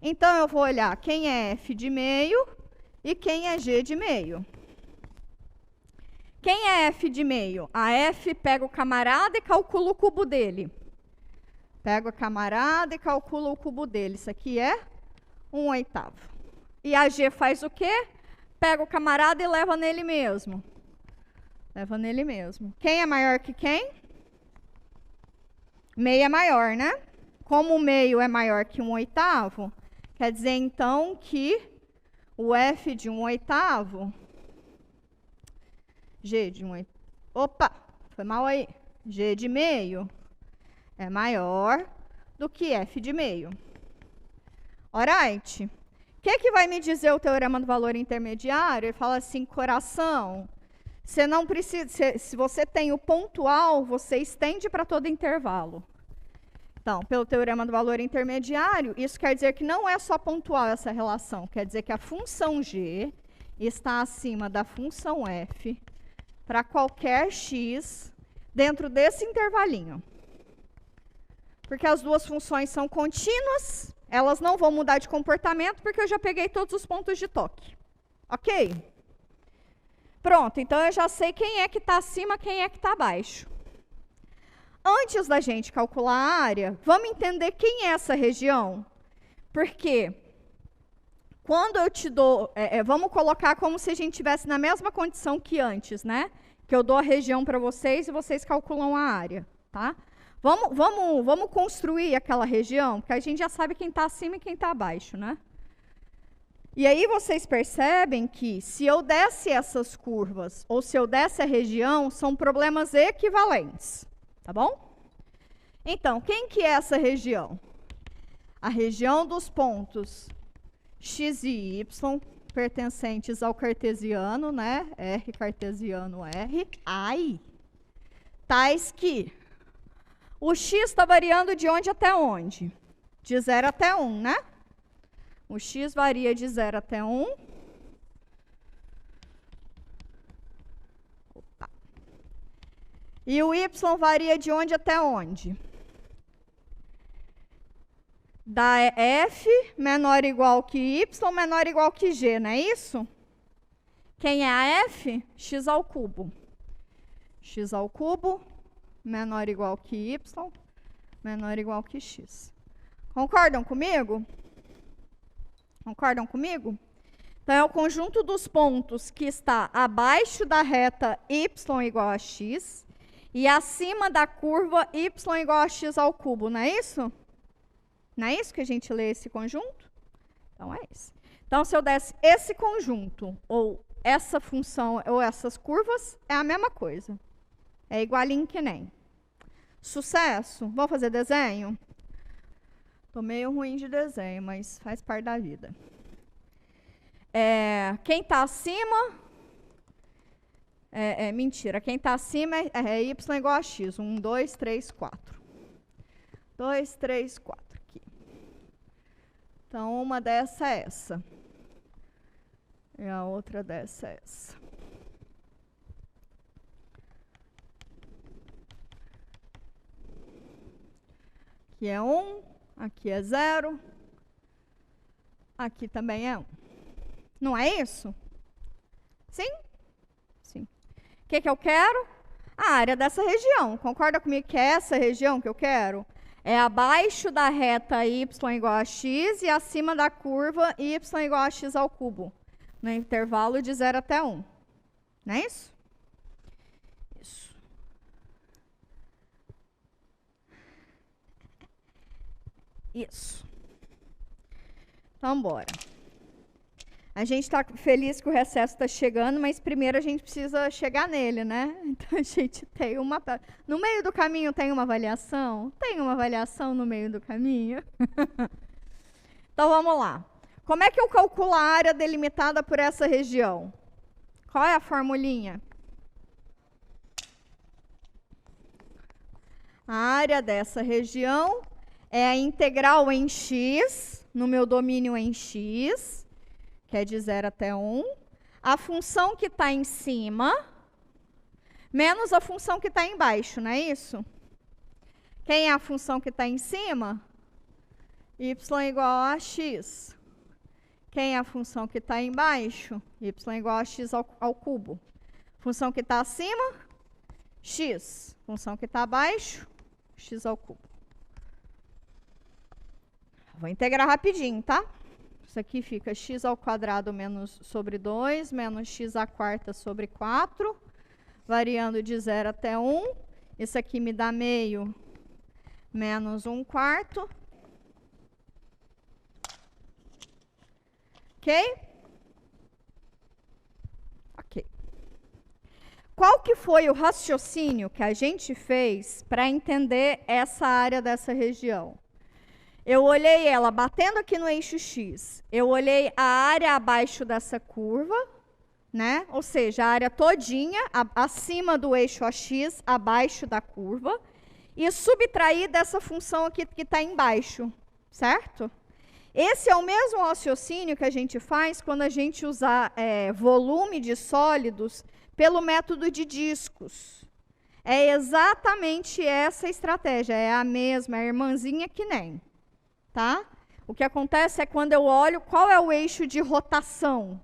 Então, eu vou olhar quem é f de meio e quem é g de meio. Quem é f de meio? A f pega o camarada e calcula o cubo dele. Pego a camarada e calculo o cubo dele. Isso aqui é 1/8. E a g faz o quê? Pega o camarada e leva nele mesmo. Leva nele mesmo. Quem é maior que quem? Meio é maior, né? Como o meio é maior que 1/8, quer dizer, então, que o f de 1/8, g de 1/8, opa, foi mal aí, g de meio é maior do que f de meio. Alright? O que vai me dizer o teorema do valor intermediário? Ele fala assim, coração, você não precisa, se você tem o pontual, você estende para todo intervalo. Então, pelo teorema do valor intermediário, isso quer dizer que não é só pontual essa relação, quer dizer que a função g está acima da função f para qualquer x dentro desse intervalinho. Porque as duas funções são contínuas elas não vão mudar de comportamento porque eu já peguei todos os pontos de toque. Ok? Pronto, então eu já sei quem é que está acima, quem é que está abaixo. Antes da gente calcular a área, vamos entender quem é essa região? Porque quando eu te dou, vamos colocar como se a gente estivesse na mesma condição que antes, né? Que eu dou a região para vocês e vocês calculam a área, tá? Vamos construir aquela região, porque a gente já sabe quem está acima e quem está abaixo, né? E aí vocês percebem que se eu desse essas curvas, ou se eu desse a região, são problemas equivalentes, tá bom? Então, quem que é essa região? A região dos pontos x e y, pertencentes ao cartesiano, né? R cartesiano R, ai, tais que o x está variando de onde até onde? De 0 até 1, né? O x varia de 0 até 1. Opa. E o y varia de onde até onde? Da f menor ou igual que y menor ou igual que g, não é isso? Quem é a f? X ao cubo. X ao cubo menor ou igual que y menor ou igual que x. Concordam comigo? Concordam comigo? Então, é o conjunto dos pontos que está abaixo da reta y igual a x e acima da curva y igual a x ao cubo, não é isso? Não é isso que a gente lê esse conjunto? Então, é isso. Então, se eu desse esse conjunto, ou essa função, ou essas curvas, é a mesma coisa. É igualinho que nem. Sucesso? Vamos fazer desenho? Estou meio ruim de desenho, mas faz parte da vida. Quem está acima... mentira. Quem está acima é y igual a x. 1, 2, 3, 4. 2, 3, 4. Aqui. Então, uma dessa é essa. E a outra dessa é essa. Aqui é 1, aqui é 0, aqui também é 1. Não é isso? Sim? Sim. O que eu quero? A área dessa região. Concorda comigo que é essa região que eu quero? É abaixo da reta y igual a x e acima da curva y igual a x ao cubo. No intervalo de 0 até 1. Não é isso? Isso. Isso. Então, bora. A gente está feliz que o recesso está chegando, mas primeiro a gente precisa chegar nele, né? Então, a gente tem uma... No meio do caminho tem uma avaliação? Tem uma avaliação no meio do caminho? Então, vamos lá. Como é que eu calculo a área delimitada por essa região? Qual é a formulinha? A área dessa região é a integral em x, no meu domínio em x, que é de 0 até 1, a função que está em cima, menos a função que está embaixo, não é isso? Quem é a função que está em cima? Y igual a x. Quem é a função que está embaixo? Y igual a x ao cubo. Função que está acima? X. Função que está abaixo? X ao cubo. Vou integrar rapidinho, tá? Isso aqui fica x ao quadrado menos sobre 2, menos x à quarta sobre 4, variando de 0 até 1. Isso aqui me dá meio menos 1 quarto. Ok? Ok. Qual que foi o raciocínio que a gente fez para entender essa área dessa região? Eu olhei ela batendo aqui no eixo X. Eu olhei a área abaixo dessa curva, né? Ou seja, a área todinha acima do eixo AX, abaixo da curva, e subtraí dessa função aqui que está embaixo, certo? Esse é o mesmo raciocínio que a gente faz quando a gente usa volume de sólidos pelo método de discos. É exatamente essa estratégia, é a mesma, é a irmãzinha que nem. Tá? O que acontece é quando eu olho qual é o eixo de rotação.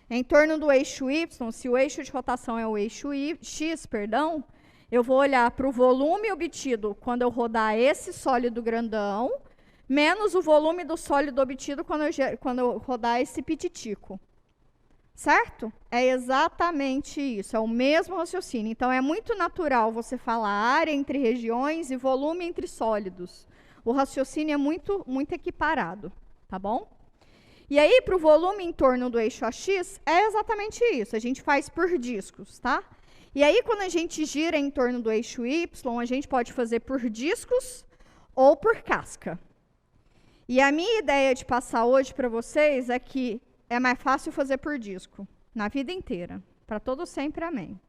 Em torno do eixo Y, se o eixo de rotação é o eixo X, perdão, eu vou olhar para o volume obtido quando eu rodar esse sólido grandão, menos o volume do sólido obtido quando eu rodar esse pititico. Certo? É exatamente isso, é o mesmo raciocínio. Então, é muito natural você falar área entre regiões e volume entre sólidos. O raciocínio é muito equiparado, tá bom? E aí, para o volume em torno do eixo AX, é exatamente isso. A gente faz por discos, tá? E aí, quando a gente gira em torno do eixo Y, a gente pode fazer por discos ou por casca. E a minha ideia de passar hoje para vocês é que é mais fácil fazer por disco, na vida inteira. Para todo sempre, amém.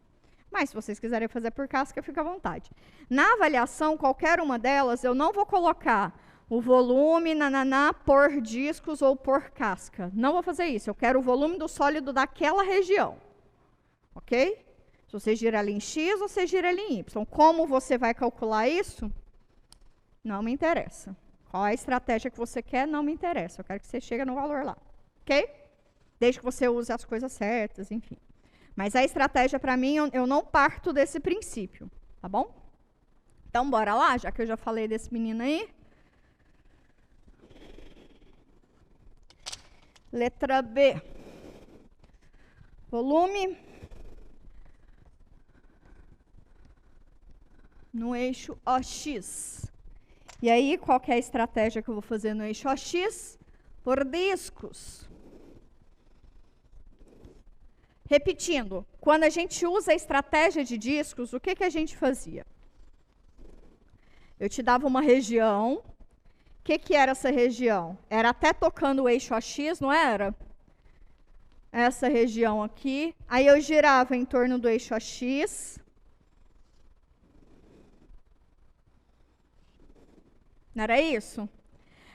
Mas se vocês quiserem fazer por casca, fica à vontade. Na avaliação, qualquer uma delas, eu não vou colocar o volume, por discos ou por casca. Não vou fazer isso. Eu quero o volume do sólido daquela região. Ok? Se você gira ele em X, você gira ele em Y. Como você vai calcular isso? Não me interessa. Qual é a estratégia que você quer? Não me interessa. Eu quero que você chegue no valor lá. Ok? Desde que você use as coisas certas, enfim. Mas a estratégia, para mim, eu não parto desse princípio. Tá bom? Então, bora lá, já que eu já falei desse menino aí. Letra B. Volume no eixo OX. E aí, qual que é a estratégia que eu vou fazer no eixo OX? Por discos. Repetindo, quando a gente usa a estratégia de discos, o que, que a gente fazia? Eu te dava uma região. O que, que era essa região? Era até tocando o eixo AX, não era? Essa região aqui. Aí eu girava em torno do eixo AX. Não era isso?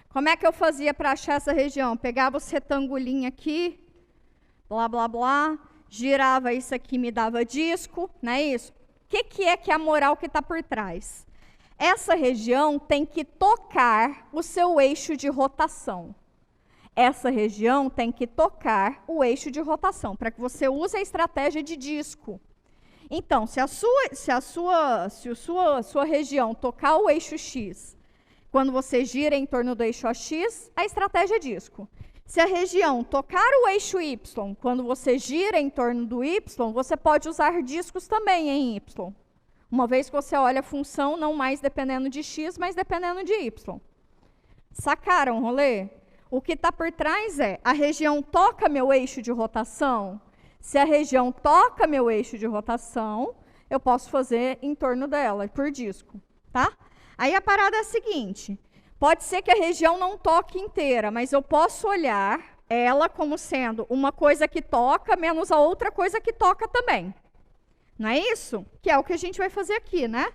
Como é que eu fazia para achar essa região? Pegava os retangulinhos aqui, blá, blá, blá, girava isso aqui, me dava disco, não é isso? O que é a moral que está por trás? Essa região tem que tocar o seu eixo de rotação. Essa região tem que tocar o eixo de rotação, para que você use a estratégia de disco. Então, se a sua região tocar o eixo X, quando você gira em torno do eixo AX, a estratégia é disco. Se a região tocar o eixo Y, quando você gira em torno do Y, você pode usar discos também em Y. Uma vez que você olha a função, não mais dependendo de X, mas dependendo de Y. Sacaram o rolê? O que está por trás é, a região toca meu eixo de rotação? Se a região toca meu eixo de rotação, eu posso fazer em torno dela, por disco, tá? Aí a parada é a seguinte, pode ser que a região não toque inteira, mas eu posso olhar ela como sendo uma coisa que toca menos a outra coisa que toca também. Não é isso? Que é o que a gente vai fazer aqui, né?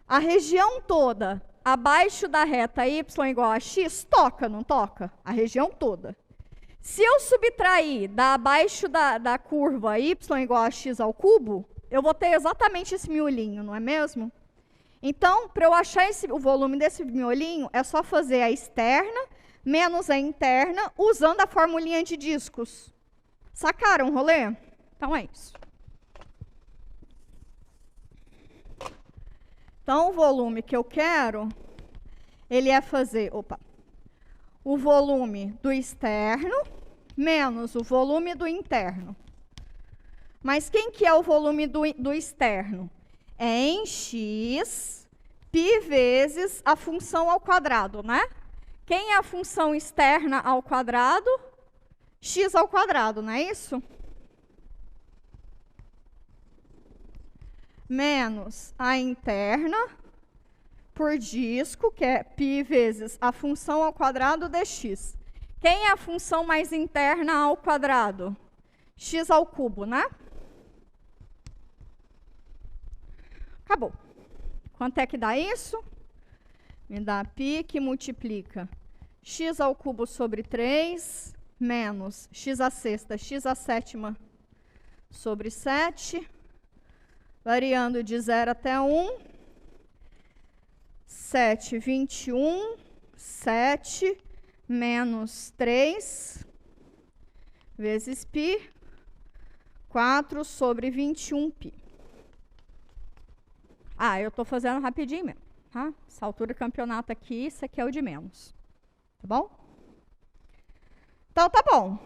A região toda abaixo da reta y igual a x, toca, não toca? A região toda. Se eu subtrair da abaixo da curva y igual a x ao cubo, eu vou ter exatamente esse miolinho, não é mesmo? Então, para eu achar o volume desse miolinho, é só fazer a externa menos a interna, usando a formulinha de discos. Sacaram o rolê? Então, é isso. Então, o volume que eu quero, ele é fazer, o volume do externo menos o volume do interno. Mas quem que é o volume do externo? É em x, π vezes a função ao quadrado, né? Quem é a função externa ao quadrado? X ao quadrado, não é isso? Menos a interna por disco, que é π vezes a função ao quadrado dx. Quem é a função mais interna ao quadrado? X ao cubo, né? Acabou. Quanto é que dá isso? Me dá π que multiplica x ao cubo sobre 3, menos x à sexta, x à sétima sobre 7, variando de 0 até 1, 7, 21, 7 menos 3 vezes π, 4 sobre 21π. Ah, eu estou fazendo rapidinho mesmo, tá? Essa altura do campeonato aqui, isso aqui é o de menos. Tá bom? Então, tá bom.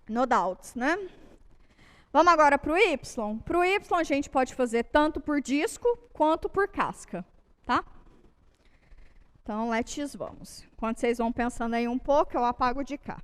No doubts, né? Vamos agora para o Y. Para o Y, a gente pode fazer tanto por disco quanto por casca, tá? Então, let's vamos. Enquanto vocês vão pensando aí um pouco, eu apago de cá.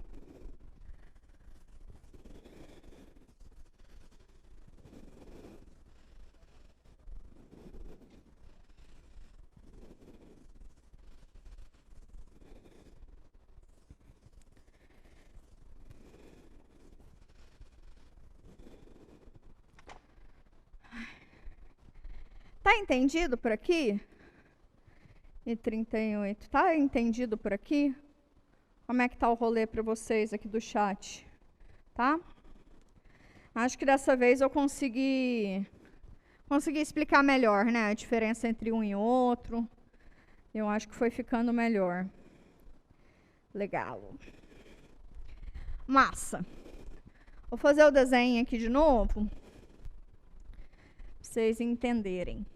Tá entendido por aqui? E 38. Tá entendido por aqui? Como é que tá o rolê para vocês aqui do chat? Tá? Acho que dessa vez eu consegui explicar melhor, né? A diferença entre um e outro. Eu acho que foi ficando melhor. Legal. Massa. Vou fazer o desenho aqui de novo. Pra vocês entenderem.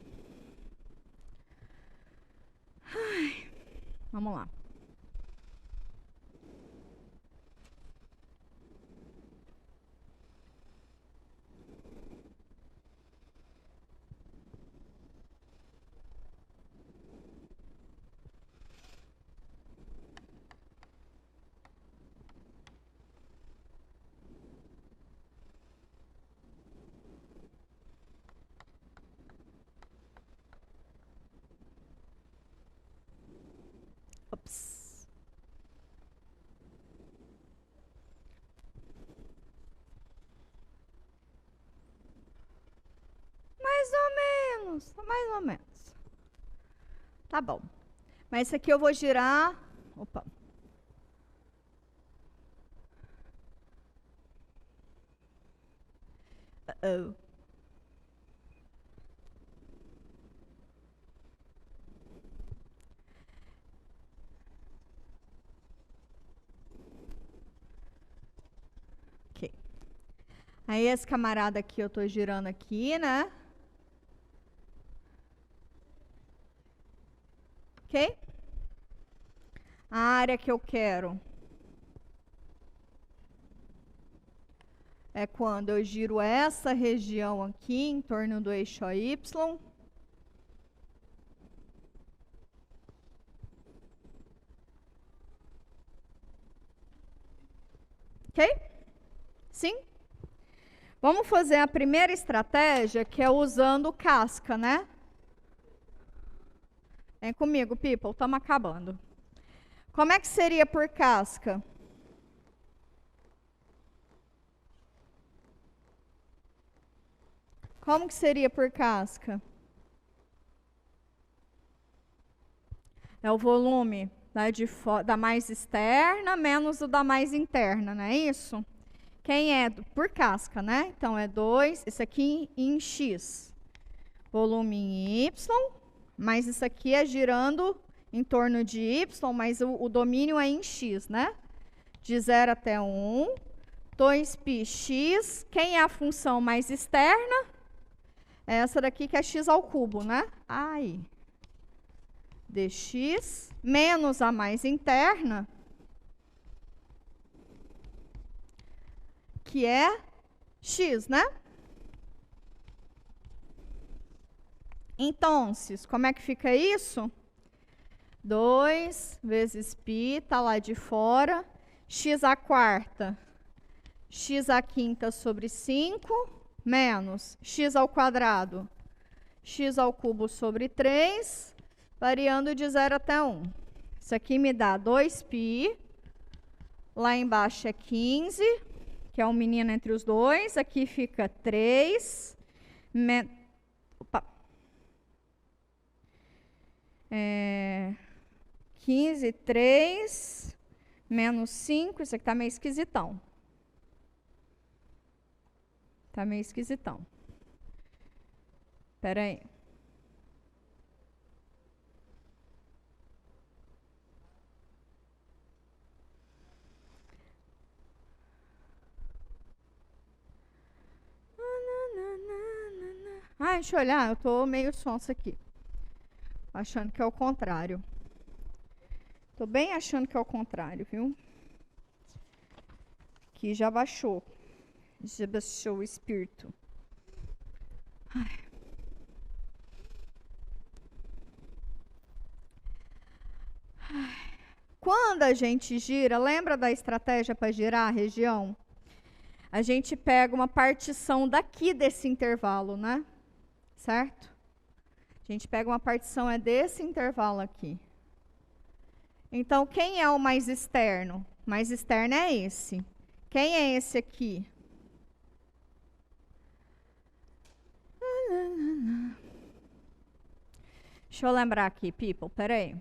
Ai, vamos lá. Ops. Mais ou menos, mais ou menos. Tá bom. Mas isso aqui eu vou girar. Opa. Uh-oh. Ok. Aí esse camarada aqui eu tô girando aqui, né? Ok? A área que eu quero é quando eu giro essa região aqui em torno do eixo Y. Ok? Sim? Vamos fazer a primeira estratégia, que é usando casca, né? Vem comigo, people, estamos acabando. Como é que seria por casca? Como que seria por casca? É o volume da mais externa menos o da mais interna, não é isso? Quem é por casca, né? Então, é 2, isso aqui em X. Volume em Y, mas isso aqui é girando em torno de Y, mas o domínio é em X, né? De 0 até 1, 2πx. Quem é a função mais externa? É essa daqui que é x ao cubo, né? Ai. Dx menos a mais interna, que é x, né? Então, como é que fica isso? 2 vezes π, tá lá de fora. X à quarta, x à quinta sobre 5, menos x ao quadrado, x ao cubo sobre 3, variando de 0 até 1. Isso aqui me dá 2π. Lá embaixo é 15, que é um menino entre os dois. Aqui fica 3. Opa. 15, 3, menos 5. Isso aqui tá meio esquisitão. Tá meio esquisitão. Espera aí. Ah, deixa eu olhar, eu tô meio sonsa aqui. Achando que é o contrário. Tô bem achando que é o contrário, viu? Aqui já baixou. Já baixou o espírito. Ai. Quando a gente gira, lembra da estratégia para girar a região? A gente pega uma partição daqui desse intervalo, né? Certo? A gente pega uma partição desse intervalo aqui. Então, quem é o mais externo? O mais externo é esse. Quem é esse aqui? Deixa eu lembrar aqui, people, peraí.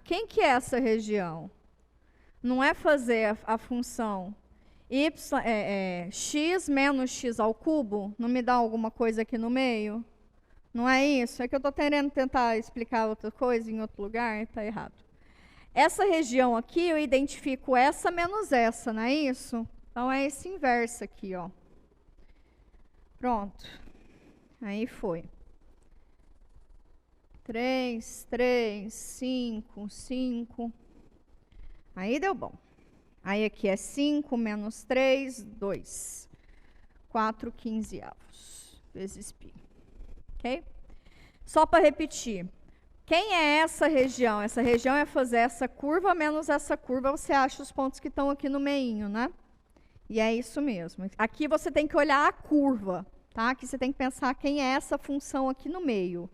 Quem que é essa região? Não é fazer a função y, x menos x ao cubo? Não me dá alguma coisa aqui no meio? Não é isso? É que eu estou querendo tentar explicar outra coisa em outro lugar, está errado. Essa região aqui, eu identifico essa menos essa, não é isso? Então, é esse inverso aqui, ó. Pronto. Aí foi. 3, 3, 5, 5. Aí deu bom. Aí aqui é 5 menos 3, 2. 4 quinzeavos vezes π. Ok? Só para repetir. Quem é essa região? Essa região é fazer essa curva menos essa curva. Você acha os pontos que estão aqui no meinho, né? E é isso mesmo. Aqui você tem que olhar a curva, tá? Aqui você tem que pensar quem é essa função aqui no meio.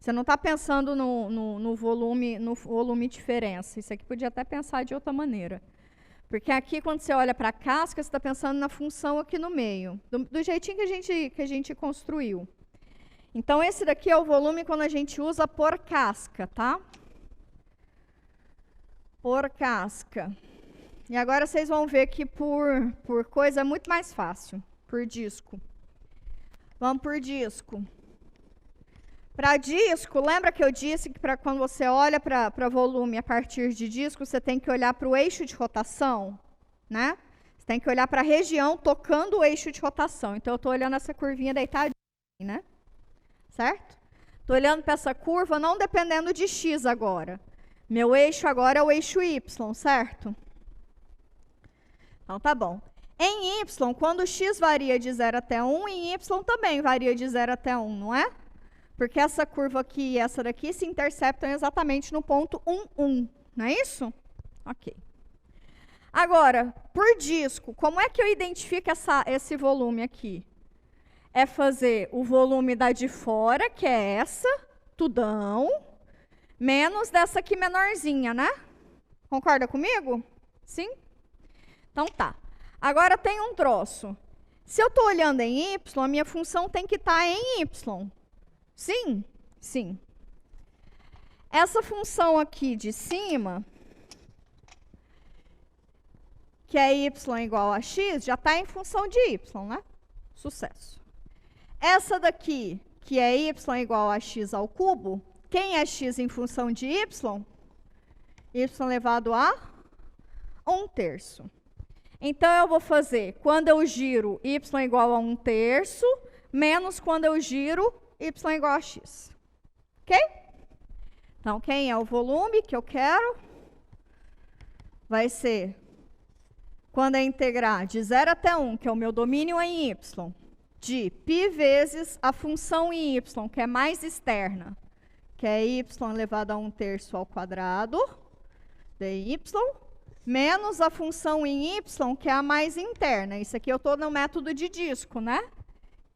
Você não está pensando no volume diferença. Isso aqui podia até pensar de outra maneira. Porque aqui, quando você olha para a casca, você está pensando na função aqui no meio. Do jeitinho que a gente construiu. Então, esse daqui é o volume quando a gente usa por casca, tá? Por casca. E agora vocês vão ver que por coisa é muito mais fácil. Por disco. Vamos por disco. Para disco, lembra que eu disse que quando você olha para volume a partir de disco, você tem que olhar para o eixo de rotação, né? Você tem que olhar para a região tocando o eixo de rotação. Então, eu estou olhando essa curvinha deitadinha, né? Certo? Estou olhando para essa curva não dependendo de x agora. Meu eixo agora é o eixo y, certo? Então, tá bom. Em y, quando x varia de 0 até 1, em y também varia de 0 até 1, não é? Porque essa curva aqui e essa daqui se interceptam exatamente no ponto 1, 1. Não é isso? Ok. Agora, por disco, como é que eu identifico esse volume aqui? É fazer o volume da de fora, que é essa, tudão, menos dessa aqui menorzinha, né? Concorda comigo? Sim? Então tá. Agora tem um troço. Se eu estou olhando em y, a minha função tem que estar em y. Sim? Sim. Essa função aqui de cima, que é y igual a x, já está em função de y, né? Sucesso. Essa daqui, que é y igual a x ao cubo, quem é x em função de y? Y elevado a 1/3. Então, eu vou fazer, quando eu giro y igual a 1/3, menos quando eu giro y igual a x. Ok? Então, quem é o volume que eu quero? Vai ser, quando eu integrar de 0 até 1, que é o meu domínio em y, de π vezes a função em y, que é mais externa, que é y elevado a 1/3 ao quadrado, dy, menos a função em y, que é a mais interna. Isso aqui eu estou no método de disco, né?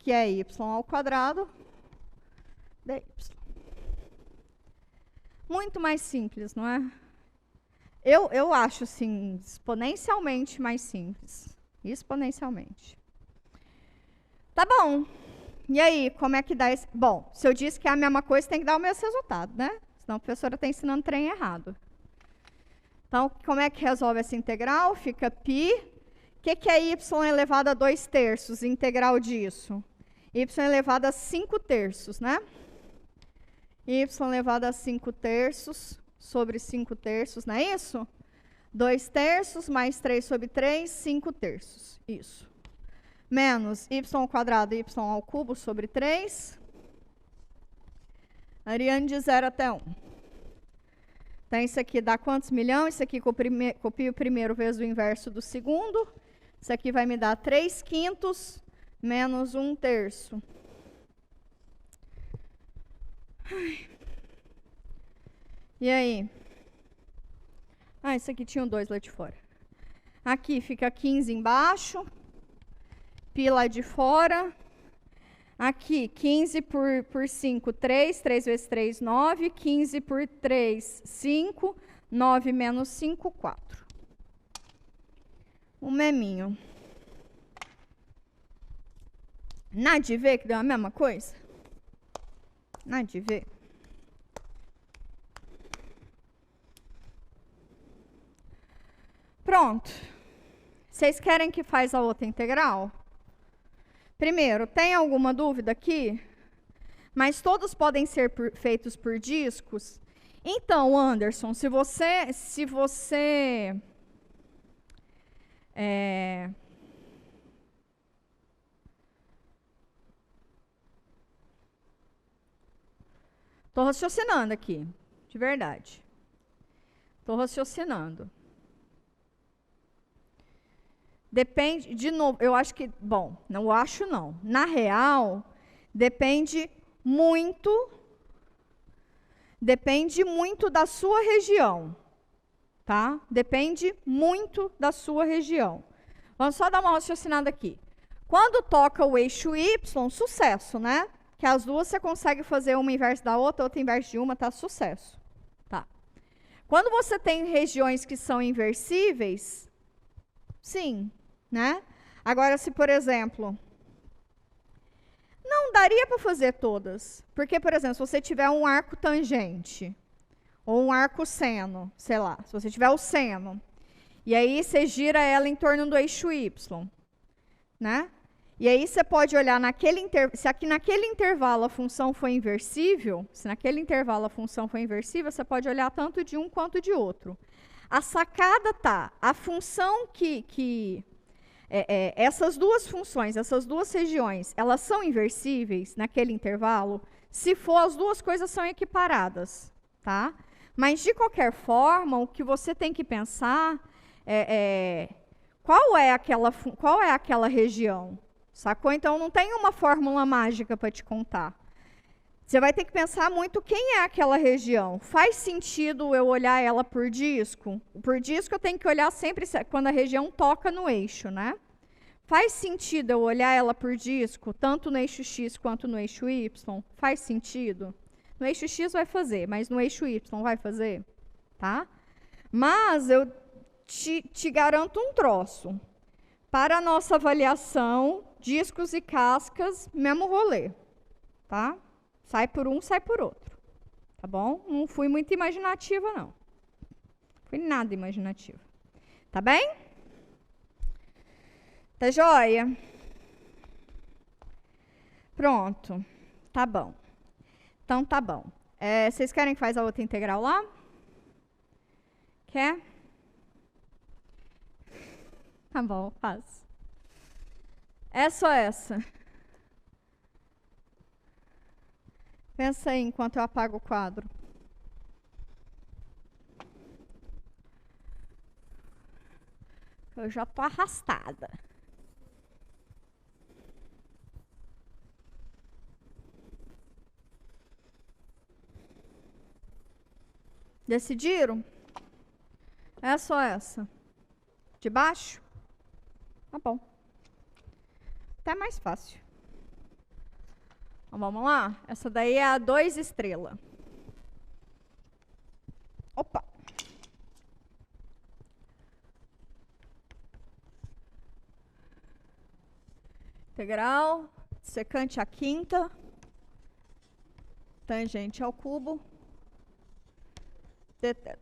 Que é y ao quadrado, dy. Muito mais simples, não é? Eu acho, assim, exponencialmente mais simples. Exponencialmente. Tá bom. E aí, como é que dá esse... Bom, se eu disse que é a mesma coisa, tem que dar o mesmo resultado, né? Senão a professora está ensinando trem errado. Então, como é que resolve essa integral? Fica π. O que é y elevado a 2/3? Integral disso. y elevado a 5 terços, né? Y elevado a 5 terços sobre 5 terços, não é isso? 2 terços mais 3 sobre 3, 5 terços. Isso. Menos y ao quadrado, y ao cubo sobre 3. Ariane de 0 até 1. Então, isso aqui dá quantos milhões? Isso aqui copio o primeiro vezes o inverso do segundo. Isso aqui vai me dar 3/5 menos 1/3. E aí? Ah, isso aqui tinha um 2 lá de fora. Aqui fica 15 embaixo. Pi lá de fora. Aqui, 15 por 5, 3. 3 vezes 3, 9. 15 por 3, 5. 9 menos 5, 4. Um meminho. Nada de ver que deu a mesma coisa? Nada de ver. Pronto. Vocês querem que faz a outra integral? Primeiro, tem alguma dúvida aqui? Mas todos podem ser feitos por discos? Então, Anderson, se você Estou raciocinando aqui, de verdade. Estou raciocinando. Depende, de novo, eu acho que, bom, não acho não. Na real, depende muito da sua região, tá? Depende muito da sua região. Vamos só dar uma raciocinada aqui. Quando toca o eixo Y, sucesso, né? Que as duas você consegue fazer uma inversa da outra inversa de uma, tá? Sucesso. Tá. Quando você tem regiões que são inversíveis, sim, né? Agora, se, por exemplo, não daria para fazer todas. Porque, por exemplo, se você tiver um arco tangente, ou um arco seno, sei lá, se você tiver o seno, e aí você gira ela em torno do eixo Y, né? E aí você pode olhar se aqui naquele intervalo a função foi inversível, você pode olhar tanto de um quanto de outro. A sacada tá, a função essas duas funções, essas duas regiões, elas são inversíveis naquele intervalo? Se for, as duas coisas são equiparadas, tá? Mas, de qualquer forma, o que você tem que pensar qual é aquela região, sacou? Então, não tem uma fórmula mágica para te contar. Você vai ter que pensar muito quem é aquela região. Faz sentido eu olhar ela por disco? Por disco eu tenho que olhar sempre quando a região toca no eixo, né? Faz sentido eu olhar ela por disco, tanto no eixo X quanto no eixo Y? Faz sentido? No eixo X vai fazer, mas no eixo Y vai fazer? Tá? Mas eu te garanto um troço. Para a nossa avaliação, discos e cascas, mesmo rolê. Tá? Sai por um, sai por outro. Tá bom? Não fui muito imaginativa, não. Fui nada imaginativa. Tá bem? Tá joia? Pronto. Tá bom. Então, tá bom. Vocês querem que faz a outra integral lá? Quer? Tá bom, faz. É só essa. Pensa aí enquanto eu apago o quadro. Eu já tô arrastada. Decidiram? É só essa. De baixo? Tá bom. Até mais fácil. Então, vamos lá? Essa daí é a 2 estrela. Opa! Integral, secante à quinta, tangente ao cubo, d θ.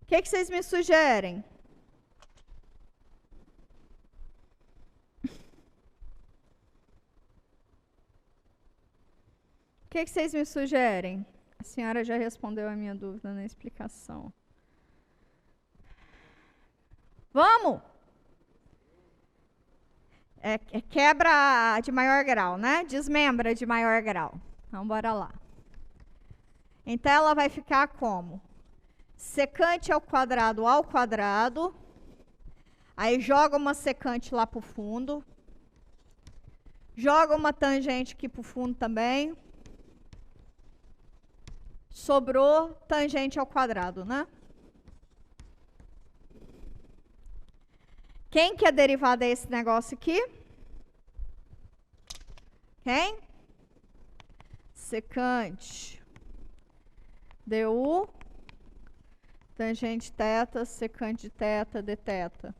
O que vocês me sugerem? que vocês me sugerem? A senhora já respondeu a minha dúvida na explicação. Vamos! Quebra de maior grau, né? Desmembra de maior grau. Então, bora lá. Então, ela vai ficar como? Secante ao quadrado, aí joga uma secante lá para o fundo, joga uma tangente aqui para o fundo também, sobrou tangente ao quadrado, né? Quem que é derivada desse negócio aqui? Quem? Secante du, tangente θ, secante de θ, dθ.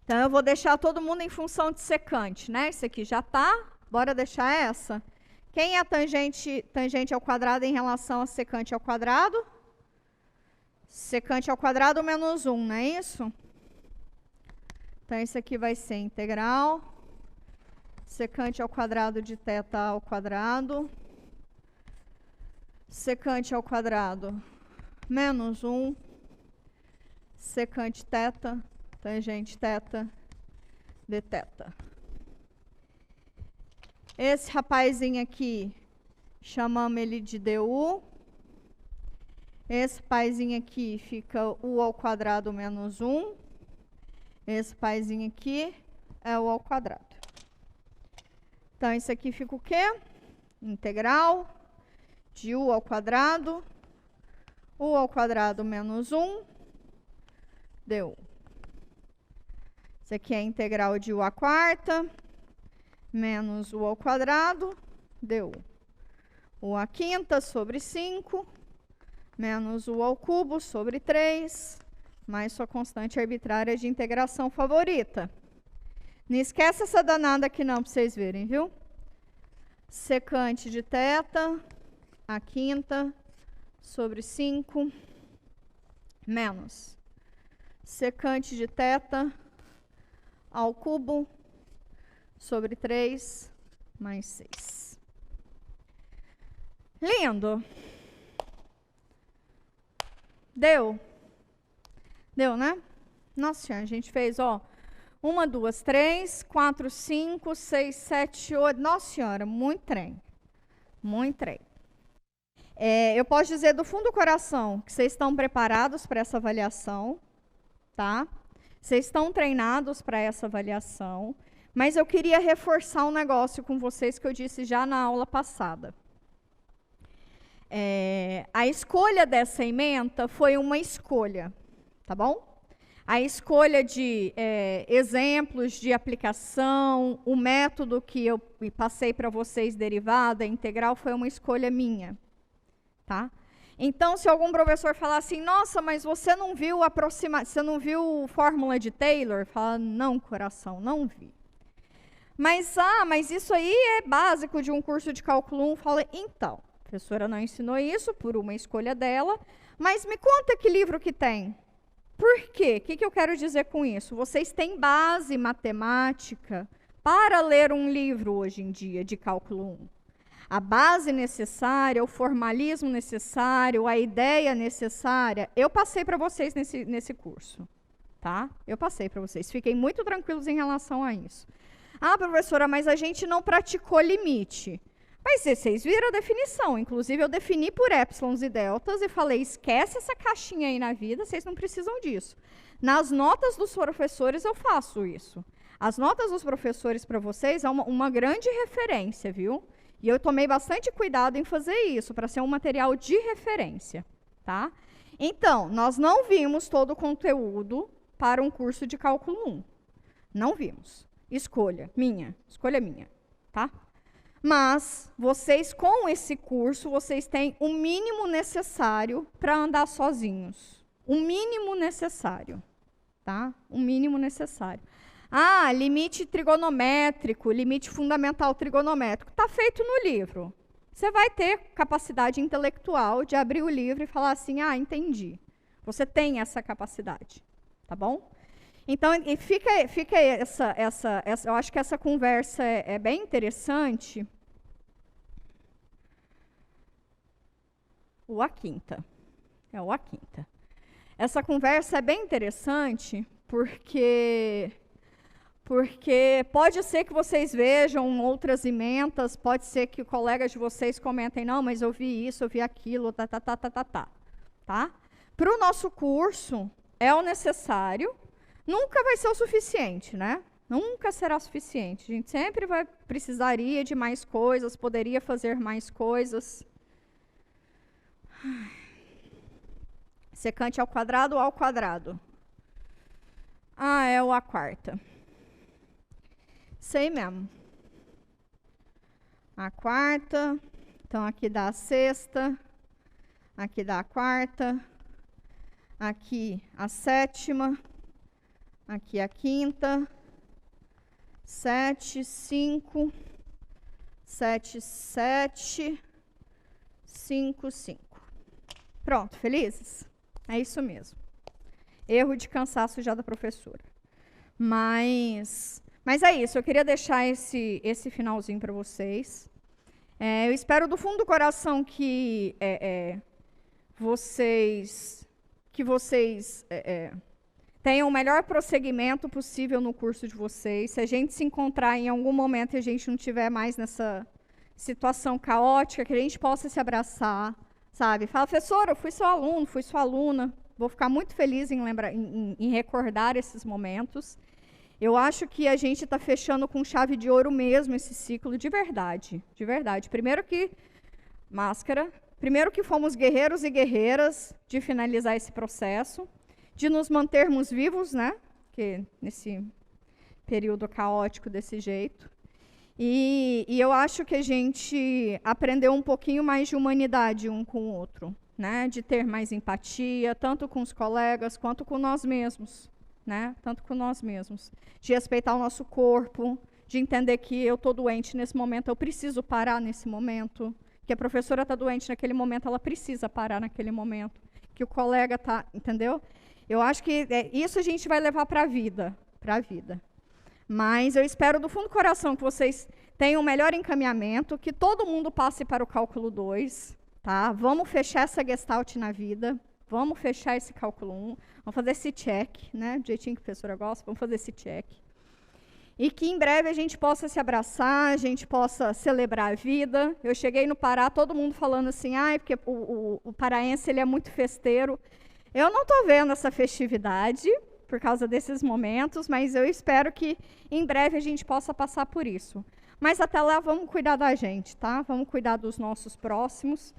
Então, eu vou deixar todo mundo em função de secante, né? Isso aqui já tá, bora deixar essa. Quem é a tangente ao quadrado em relação a secante ao quadrado? Secante ao quadrado menos 1, não é isso? Então, isso aqui vai ser integral. Secante ao quadrado de θ ao quadrado. Secante ao quadrado menos 1. Secante θ, tangente θ, dθ. Esse rapazinho aqui, chamamos ele de du. Esse paizinho aqui fica u ao quadrado menos 1. Esse paizinho aqui é u ao quadrado. Então, isso aqui fica o quê? Integral de u ao quadrado menos 1, du. Isso aqui é integral de u à quarta, menos u ao quadrado, du. U à quinta sobre 5, menos u ao cubo sobre 3, mais sua constante arbitrária de integração favorita. Não esquece essa danada aqui não, para vocês verem, viu? Secante de θ, a quinta, sobre 5, menos secante de θ ao cubo, sobre 3, mais 6. Lindo! Deu? Deu, né? Nossa Senhora, a gente fez, ó, 1, 2, 3, 4, 5, 6, 7, 8. Nossa Senhora, muito trem. Muito trem. Eu posso dizer do fundo do coração que vocês estão preparados para essa avaliação, tá? Vocês estão treinados para essa avaliação, mas eu queria reforçar um negócio com vocês que eu disse já na aula passada. A escolha dessa ementa foi uma escolha, tá bom? A escolha de exemplos de aplicação, o método que eu passei para vocês, derivada, integral, foi uma escolha minha. Tá? Então, se algum professor falar assim, nossa, mas você não viu você não viu fórmula de Taylor? Fala, não, coração, não vi. Mas isso aí é básico de um curso de cálculo 1. Fala, então, a professora não ensinou isso por uma escolha dela, mas me conta que livro que tem. Por quê? O que eu quero dizer com isso? Vocês têm base matemática para ler um livro hoje em dia de cálculo 1. A base necessária, o formalismo necessário, a ideia necessária, eu passei para vocês nesse curso, tá? Eu passei para vocês. Fiquem muito tranquilos em relação a isso. Ah, professora, mas a gente não praticou limite. Mas vocês viram a definição. Inclusive, eu defini por épsilons e deltas e falei, esquece essa caixinha aí na vida, vocês não precisam disso. Nas notas dos professores, eu faço isso. As notas dos professores para vocês é uma grande referência, viu? E eu tomei bastante cuidado em fazer isso, para ser um material de referência, tá? Então, nós não vimos todo o conteúdo para um curso de cálculo 1. Não vimos. Escolha minha, tá? Mas, vocês, com esse curso, vocês têm o mínimo necessário para andar sozinhos. O mínimo necessário, tá? O mínimo necessário. Ah, limite trigonométrico, limite fundamental trigonométrico. Está feito no livro. Você vai ter capacidade intelectual de abrir o livro e falar assim, ah, entendi. Você tem essa capacidade, tá bom? Então, fica eu acho que essa conversa é bem interessante, o A quinta. É o A quinta. Essa conversa é bem interessante porque pode ser que vocês vejam outras emendas, pode ser que colegas de vocês comentem, não, mas eu vi isso, eu vi aquilo, tá? Para o nosso curso, é o necessário, nunca vai ser o suficiente, né? Nunca será suficiente. A gente sempre precisaria de mais coisas, poderia fazer mais coisas. Secante ao quadrado ou ao quadrado? Ah, é o A quarta. Sei mesmo. A quarta. Então, aqui dá a sexta. Aqui dá a quarta. Aqui a sétima. Aqui a quinta. 7, 5. 7, 7. 5, 5. Pronto, felizes? É isso mesmo. Erro de cansaço já da professora. Mas é isso, eu queria deixar esse finalzinho para vocês. Eu espero do fundo do coração que vocês tenham o melhor prosseguimento possível no curso de vocês. Se a gente se encontrar em algum momento e a gente não estiver mais nessa situação caótica, que a gente possa se abraçar, sabe? Fala, professora, eu fui seu aluno, fui sua aluna. Vou ficar muito feliz em recordar esses momentos. Eu acho que a gente está fechando com chave de ouro mesmo esse ciclo, de verdade, de verdade. Primeiro que fomos guerreiros e guerreiras de finalizar esse processo, de nos mantermos vivos, né? Que nesse período caótico desse jeito. E eu acho que a gente aprendeu um pouquinho mais de humanidade um com o outro, né? De ter mais empatia, tanto com os colegas quanto com nós mesmos. Né? Tanto com nós mesmos, de respeitar o nosso corpo, de entender que eu estou doente nesse momento, eu preciso parar nesse momento, que a professora está doente naquele momento, ela precisa parar naquele momento, que o colega está, entendeu? Eu acho que isso a gente vai levar para a vida, Mas eu espero do fundo do coração que vocês tenham um melhor encaminhamento, que todo mundo passe para o cálculo 2, tá? Vamos fechar essa gestalt na vida. Vamos fechar esse cálculo 1, vamos fazer esse check, né? Do jeitinho que a professora gosta, vamos fazer esse check. E que em breve a gente possa se abraçar, a gente possa celebrar a vida. Eu cheguei no Pará, todo mundo falando assim, porque o paraense ele é muito festeiro. Eu não estou vendo essa festividade por causa desses momentos, mas eu espero que em breve a gente possa passar por isso. Mas até lá, vamos cuidar da gente, tá? Vamos cuidar dos nossos próximos.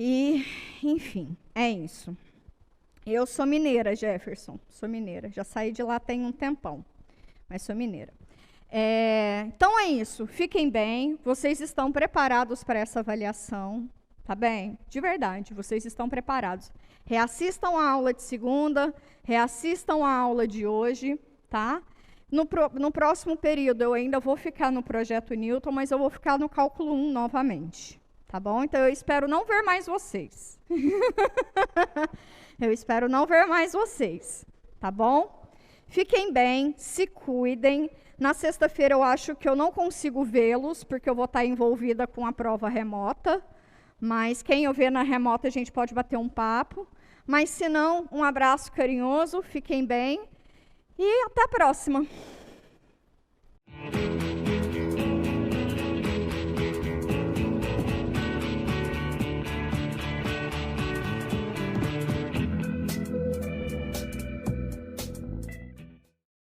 E, enfim, é isso. Eu sou mineira, Jefferson, sou mineira. Já saí de lá tem um tempão, mas sou mineira. Então é isso, fiquem bem, vocês estão preparados para essa avaliação, tá bem? De verdade, vocês estão preparados. Reassistam a aula de segunda, reassistam a aula de hoje, tá? No próximo período eu ainda vou ficar no projeto Newton, mas eu vou ficar no cálculo 1 novamente. Tá bom? Então, eu espero não ver mais vocês. Eu espero não ver mais vocês. Tá bom? Fiquem bem, se cuidem. Na sexta-feira, eu acho que eu não consigo vê-los, porque eu vou estar envolvida com a prova remota. Mas quem eu ver na remota, a gente pode bater um papo. Mas, se não, um abraço carinhoso, fiquem bem. E até a próxima.